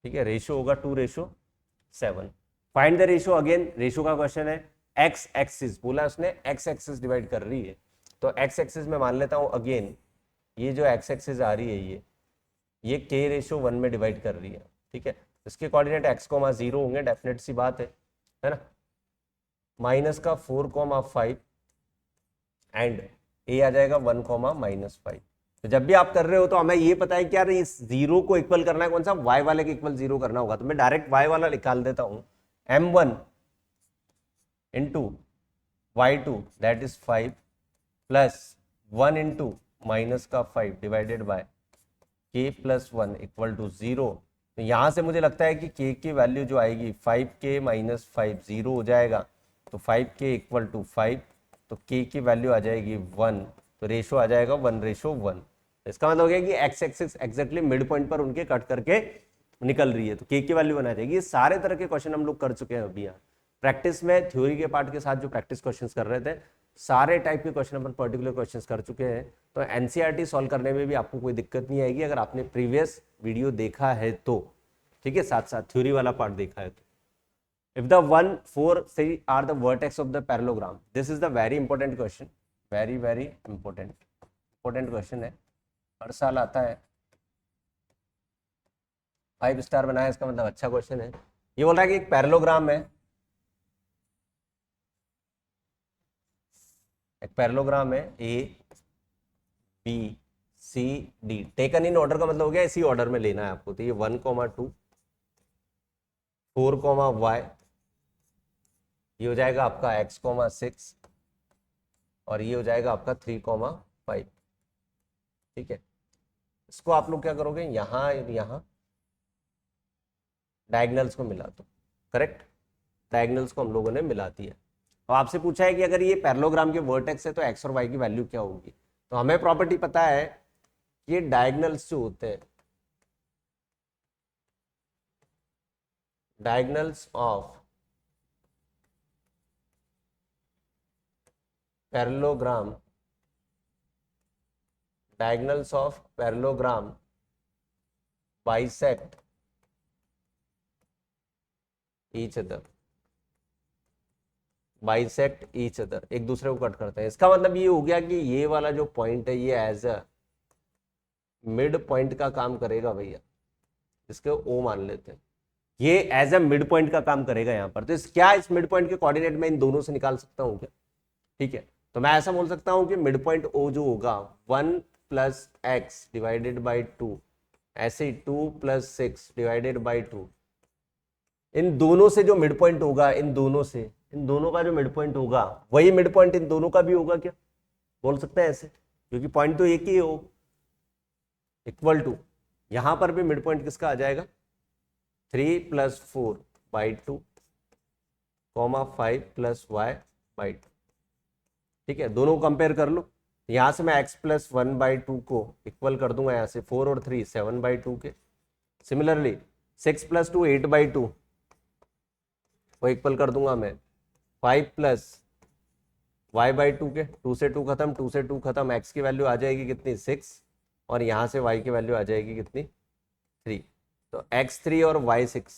ठीक है, रेशियो होगा 2/7। Find the ratio, again ratio का क्वेश्चन है। एक्स एक्सिस बोला उसने, एक्स एक्सिस डिवाइड कर रही है, तो एक्स एक्सिस में मान लेता हूं अगेन ये जो एक्स एक्सिस आ रही है ये k/1 में डिवाइड कर रही है। ठीक है, इसके कोऑर्डिनेट x,0 होंगे, डेफिनेट सी बात है ना। -4,5 एंड a आ जाएगा 1,-5। तो जब भी आप कर रहे हो तो हमें ये पता है कि यार इस जीरो को इक्वल करना है कौन सा, वाई वाले के इक्वल जीरो करना होगा, तो मैं डायरेक्ट वाई वाला निकाल देता हूं, m1 into Y two that is 5 plus 1 into minus का 5 divided by k plus 1 equal to 0। तो यहां से मुझे लगता है कि k की वैल्यू जो आएगी 5k माइनस 5 जीरो हो जाएगा, तो 5k इक्वल टू 5, तो k की वैल्यू आ जाएगी 1, तो रेशो आ जाएगा 1:1। इसका मतलब हो गया कि x axis exactly mid point पर उनके कट करके निकल रही है, तो k की वैल्यू बना जाएगी। ये सारे तरह के क्वेश्चन हम लोग कर चुके हैं अभी यहाँ प्रैक्टिस में, थ्योरी के पार्ट के साथ जो प्रैक्टिस क्वेश्चंस कर रहे थे, सारे टाइप के क्वेश्चन अपन पर्टिकुलर क्वेश्चंस कर चुके हैं। तो एनसीईआरटी सॉल्व करने में भी आपको कोई दिक्कत नहीं आएगी अगर आपने प्रीवियस वीडियो देखा है तो, ठीक है, साथ साथ थ्योरी वाला पार्ट देखा है तो। If the 1, 4 say are the vertex of the parallelogram, this is the very important question, very important question है, हर साल आता है, 5 स्टार बनाया, इसका मतलब अच्छा क्वेश्चन है। ये बोल रहा है कि एक पैरेललोग्राम है, एक पैरेललोग्राम है A B C D, taken in order का मतलब हो गया इसी ऑर्डर में लेना है आपको। तो ये 1,2 4,y, ये हो जाएगा आपका x,6 और ये हो जाएगा आपका 3,5, ठीक है। इसको आप लोग क्या करोगे, यहाँ यहाँ डायगनल्स को मिला दो, करेक्ट, डायगनल्स को हम लोगों ने मिला दिया। तो आपसे पूछा है कि अगर ये पैरेललोग्राम के वर्टेक्स है तो x और y की वैल्यू क्या होगी। तो हमें प्रॉपर्टी पता है कि ये डायगनल्स जो होते हैं, diagonals of parallelogram, diagonals of parallelogram bisect each other, bisect each other, एक दूसरे को कट करते हैं। इसका मतलब ये हो गया कि ये वाला जो पॉइंट है ये एज अ मिड पॉइंट का काम करेगा भैया, इसके ओ मान लेते हैं, ये एज अ मिड पॉइंट का काम करेगा यहाँ पर। तो क्या इस मिड पॉइंट के कोऑर्डिनेट में इन दोनों से निकाल सकता हूँ क्या, ठीक है। तो मैं ऐसा बोल सकता हूँ कि मिड पॉइंट ओ जो होगा 1 प्लस एक्स डिवाइडेड बाई 2, ऐसे 2 प्लस 6 डिवाइडेड बाई 2, इन दोनों से जो मिड पॉइंट होगा, इन दोनों का जो मिड पॉइंट होगा वही मिड पॉइंट इन दोनों का भी होगा क्या, बोल सकते हैं ऐसे, क्योंकि पॉइंट तो एक ही हो, इक्वल टू यहां पर भी मिड पॉइंट किसका आ जाएगा 3 plus 4 by 2, 5 plus Y by 2, ठीक है। दोनों को कंपेयर कर लो, यहां से मैं x प्लस 1/2 को इक्वल कर दूंगा, यहां से 4 और 3 7/2 के। सिमिलरली 6 प्लस 2 8/2 वो इक्वल कर दूंगा मैं 5 प्लस y/2 के, 2 से 2 खत्म, 2 से 2 खत्म, x की वैल्यू आ जाएगी कितनी 6 और यहाँ से y की वैल्यू आ जाएगी कितनी 3। तो x3 और y6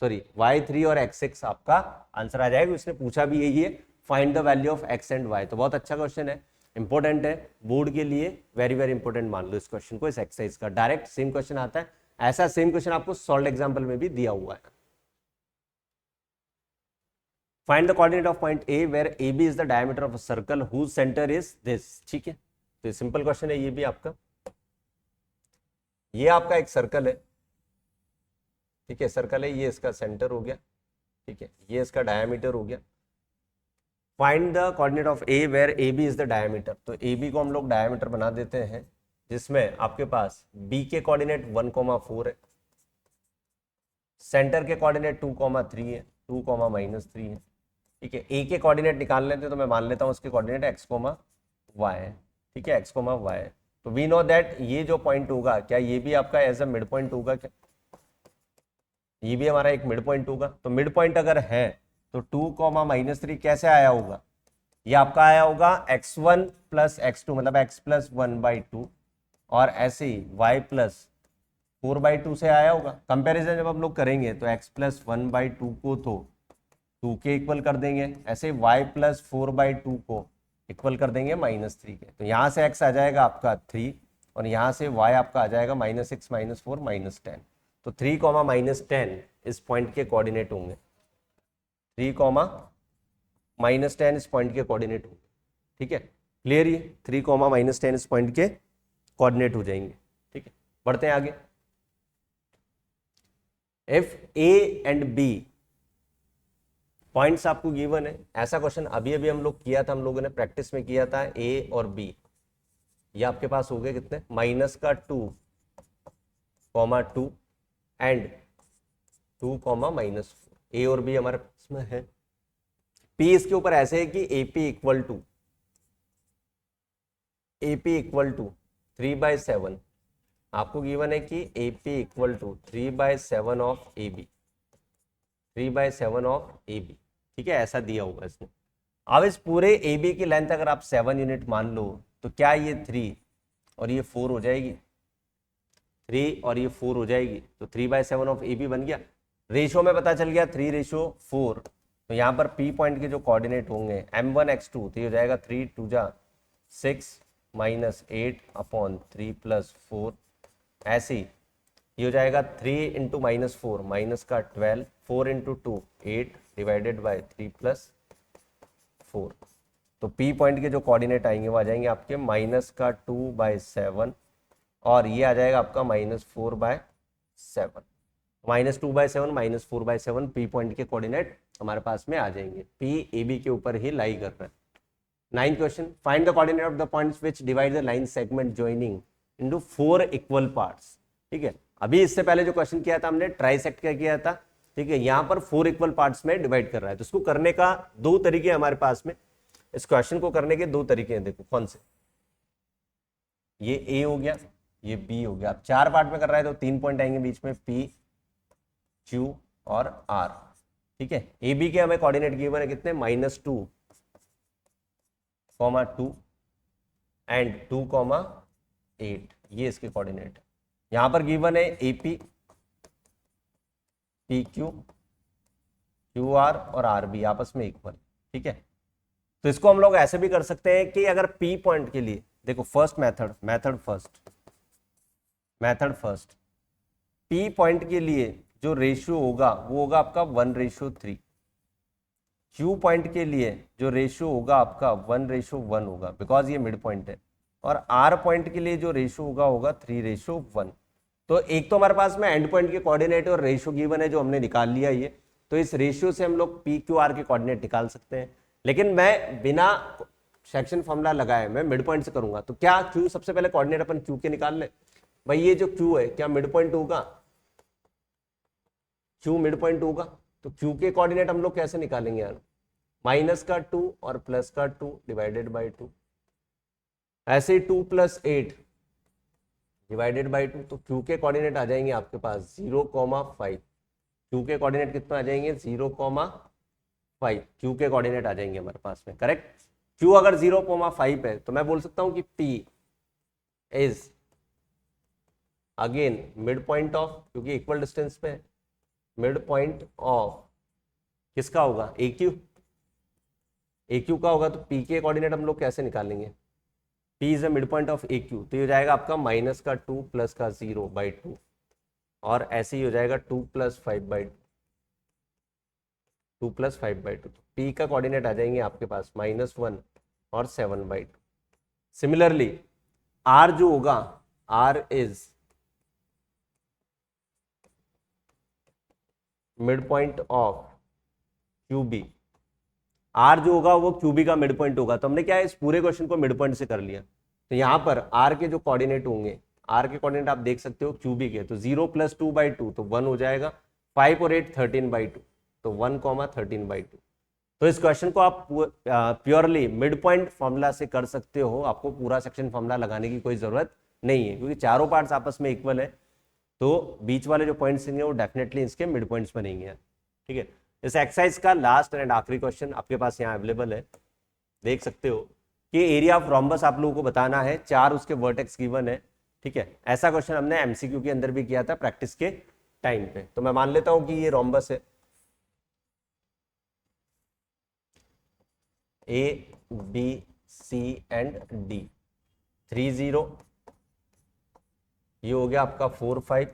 सॉरी y3 और x6 आपका आंसर आ जाएगा। उसने पूछा भी यही है, find the value of x and y। तो बहुत अच्छा क्वेश्चन है, इंपॉर्टेंट है बोर्ड के लिए, वेरी इंपॉर्टेंट मान लो इस क्वेश्चन को, इस एक्सरसाइज का डायरेक्ट सेम क्वेश्चन आता है। ऐसा सेम क्वेश्चन आपको सॉल्व एग्जाम्पल में भी दिया हुआ है। Find the coordinate of point A where AB is the diameter of a circle whose center is this, ठीक है। तो सिंपल क्वेश्चन है ये भी आपका, ये आपका एक सर्कल है, ठीक है, सर्कल है, ये इसका सेंटर हो गया, ठीक है, ये इसका डायमीटर हो गया। Find the coordinate of A where AB is the diameter। तो AB को हम लोग डायमीटर बना देते हैं, जिसमें आपके पास B के कोऑर्डिनेट 1,4 है, सेंटर के कोऑर्डिनेट 2,3 है, 2,-3 है, ठीक है। ए के कोऑर्डिनेट निकाल लेते हैं, तो मैं मान लेता हूं उसके कोऑर्डिनेट x,y है, ठीक है, x,y है। तो वी नो दैट ये जो पॉइंट होगा, क्या ये भी आपका एज अ मिड पॉइंट होगा क्या, ये भी हमारा एक मिड पॉइंट होगा। तो मिड पॉइंट अगर है तो 2,-3 कैसे आया होगा, ये आपका आया होगा x1 प्लस x2 मतलब x प्लस 1/2 और ऐसे ही y प्लस 4/2 से आया होगा। कंपैरिजन जब हम लोग करेंगे तो x प्लस 1/2 को तो 2 के इक्वल कर देंगे, ऐसे y प्लस 4/2 को इक्वल कर देंगे -3 के। तो यहाँ से x आ जाएगा आपका 3 और यहाँ से y आपका आ जाएगा -6 -4 -10। तो 3, -10 इस पॉइंट के कोऑर्डिनेट होंगे, 3, -10 इस पॉइंट के कोऑर्डिनेट होंगे, ठीक है, क्लियर। ये 3, -10 इस पॉइंट के कोऑर्डिनेट हो जाएंगे। ठीक है, बढ़ते हैं आगे। If A and B points आपको गिवन है, ऐसा क्वेश्चन अभी अभी हम लोग किया था, हम लोगों ने प्रैक्टिस में किया था। ए और बी ये आपके पास हो गए कितने, -2, एंड 2, -4। ए और बी हमारे पास में है। पी इसके ऊपर ऐसे है कि AP इक्वल टू 3/7। आपको गिवन है कि AP equal to 3/7 of AB, 3/7 of AB। ठीक है, ऐसा दिया होगा इसने। अब इस पूरे AB की लेंथ अगर आप 7 यूनिट मान लो, तो क्या ये 3 और ये 4 हो जाएगी, 3 और ये 4 हो जाएगी, तो 3/7 ऑफ AB बन गया। रेशो में पता चल गया 3:4। तो यहाँ पर P पॉइंट के जो कोऑर्डिनेट होंगे M1 x2, तो ये हो जाएगा 3 2 जा 6 -8/3 + 4। ऐसे ही ये हो जाएगा 3 × -4 -12, 4 × 2 8 /3 + 4। तो P पॉइंट के जो कोऑर्डिनेट आएंगे वो आ जाएंगे आपके -2/7, और ये आ जाएगा आपका -4/7। -2/7 -4/7 P पॉइंट के कोऑर्डिनेट हमारे पास में आ जाएंगे। P AB के ऊपर ही लाई कर रहा है। 9th question, find the coordinate of the points which divide the line segment joining into 4 equal parts. ठीक है, अभी इससे पहले जो क्वेश्चन किया था हमने ट्राइसेक्ट का किया था। ठीक है, यहाँ पर 4 इक्वल पार्ट्स में डिवाइड कर रहा है। तो इसको करने का दो तरीके हमारे पास में, इस क्वेश्चन को करने के दो तरीके हैं। देखो कौन से, ये ए हो गया, ये बी हो गया। आप 4 पार्ट में कर रहा है तो 3 पॉइंट आएंगे बीच में, P Q और R। ठीक है, ए बी के हमें कोऑर्डिनेट गिवन है कितने, -2, 2 एंड 2, 8। ये इसके कोऑर्डिनेट है। यहां पर गिवन है AP, PQ, QR और RB आपस में इक्वल। ठीक है, तो इसको हम लोग ऐसे भी कर सकते हैं कि अगर P पॉइंट के लिए, देखो first method first, P point के लिए जो रेशियो होगा वो होगा आपका 1:3। Q पॉइंट के लिए जो रेशियो होगा आपका 1:1 होगा, बिकॉज ये मिड पॉइंट है। और R पॉइंट के लिए जो रेशियो होगा 3:1। तो एक तो हमारे पास में एंड पॉइंट के कोऑर्डिनेट और रेशियो गिवन है जो हमने निकाल लिया ये। तो इस रेशियो से हम लोग PQR के कोऑर्डिनेट निकाल सकते हैं। लेकिन मैं बिना सेक्शन फॉर्मूला लगाए मैं मिड पॉइंट से करूंगा। तो क्या Q सबसे पहले कोऑर्डिनेट अपन Q के निकाल ले भाई। ये जो Q है क्या मिड पॉइंट होगा, Q मिड पॉइंट होगा। तो Q के कोऑर्डिनेट हम लोग कैसे निकालेंगे यार, -2 और +2 /2। ऐसे ही 2 + 8 /2। तो Q के कोऑर्डिनेट आ जाएंगे आपके पास 0,5। Q के कोऑर्डिनेट कितना आ जाएंगे, 0,5। Q के कोऑर्डिनेट आ जाएंगे हमारे पास में, करेक्ट। Q अगर 0,5 है तो मैं बोल सकता हूं कि P is again mid point of, क्योंकि इक्वल डिस्टेंस पे है, मिड पॉइंट ऑफ किसका होगा, AQ का होगा। तो P के कोऑर्डिनेट हम लोग कैसे निकालेंगे, P is a mid point of AQ। तो ये हो जाएगा आपका -2 + 0/2, और ऐसे ही हो जाएगा 2 + 5/2, 2 + 5/2। तो P का कोऑर्डिनेट आ जाएंगे आपके पास -1 और 7/2। सिमिलरली R जो होगा, R is mid point of QB। R जो होगा वो QB का मिड पॉइंट होगा। तो हमने क्या है, इस पूरे क्वेश्चन को मिड पॉइंट से कर लिया। तो यहाँ पर R के जो कोऑर्डिनेट होंगे, R के कोऑर्डिनेट आप देख सकते हो QB के, तो 0 + 2/2 तो 1 हो जाएगा, 5 और 8 13/2, तो 1, 13/2। तो इस क्वेश्चन को आप प्योरली मिड पॉइंट फॉर्मूला से कर सकते हो। आपको पूरा सेक्शन फॉर्मूला लगाने की कोई जरूरत नहीं है, क्योंकि चारों पार्ट्स आपस में इक्वल है। तो बीच वाले जो पॉइंट्स हैं वो डेफिनेटली इसके मिड पॉइंट्स बनेंगे। ठीक है, इस एक्सरसाइज का लास्ट एंड आखिरी क्वेश्चन आपके पास यहाँ अवेलेबल है, देख सकते हो कि एरिया ऑफ रोम्बस आप लोगों को बताना है, 4 उसके वर्टेक्स गिवन है। ठीक है, ऐसा क्वेश्चन हमने MCQ के अंदर भी किया था प्रैक्टिस के टाइम पे। तो मैं मान लेता हूं कि ये रोम्बस है, A, B, C and D। 3 0, ये हो गया आपका 4 5,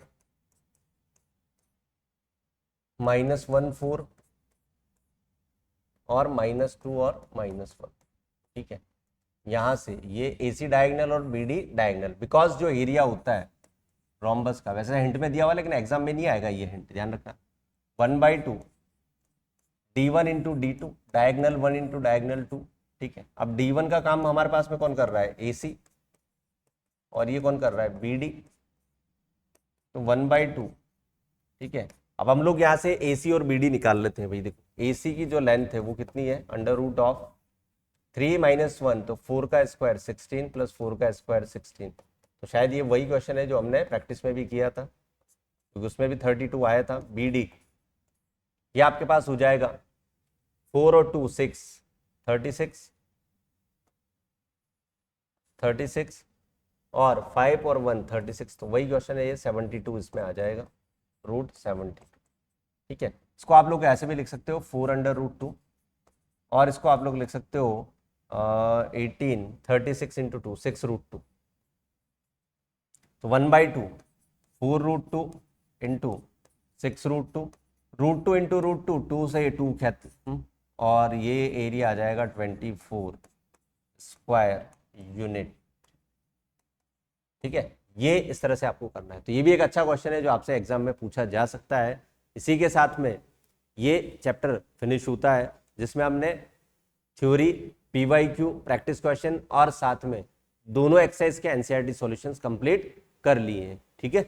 -1 4 और -2 और -1। ठीक है, यहाँ से ये AC डायगोनल और BD डायगोनल, बिकॉज जो एरिया होता है रोम्बस का, वैसे हिंट में दिया हुआ लेकिन एग्जाम में नहीं आएगा ये हिंट, ध्यान रखना, 1/2 D1 into D2, diagonal 1 into diagonal 2। ठीक है, अब D1 का काम हमारे पास में कौन कर रहा है, AC, और ये कौन कर रहा है, BD, तो 1/2। ठीक है, अब हम लोग यहाँ से AC और BD निकाल लेते हैं भाई। देखो AC की जो लेंथ है वो कितनी है, √3 - 1, तो 4 का स्क्वायर 16 + 4 का स्क्वायर 16। तो शायद ये वही क्वेश्चन है जो हमने प्रैक्टिस में भी किया था, क्योंकि उसमें भी 32 आया था। BD ये आपके पास हो जाएगा 4 और 2 6, 36, 36, और 5 और 1 36, तो वही क्वेश्चन है ये, 72 इसमें आ जाएगा, √72। ठीक है, इसको आप लोग ऐसे भी लिख सकते हो 4/√2, और इसको आप लोग लिख सकते हो 18 36 इंटू 2 6√2। तो 1/2 4√2 इंटू 6√2, √2 इंटू √2, 2 से 2 और ये एरिया आ जाएगा 24 स्क्वायर यूनिट। ठीक है, ये इस तरह से आपको करना है। तो ये भी एक अच्छा क्वेश्चन है जो आपसे एग्जाम में पूछा जा सकता है। इसी के साथ में ये चैप्टर फिनिश होता है, जिसमें हमने थ्योरी, PYQ, प्रैक्टिस क्वेश्चन और साथ में दोनों एक्सरसाइज के NCERT सॉल्यूशंस कंप्लीट कर लिए हैं। ठीक है।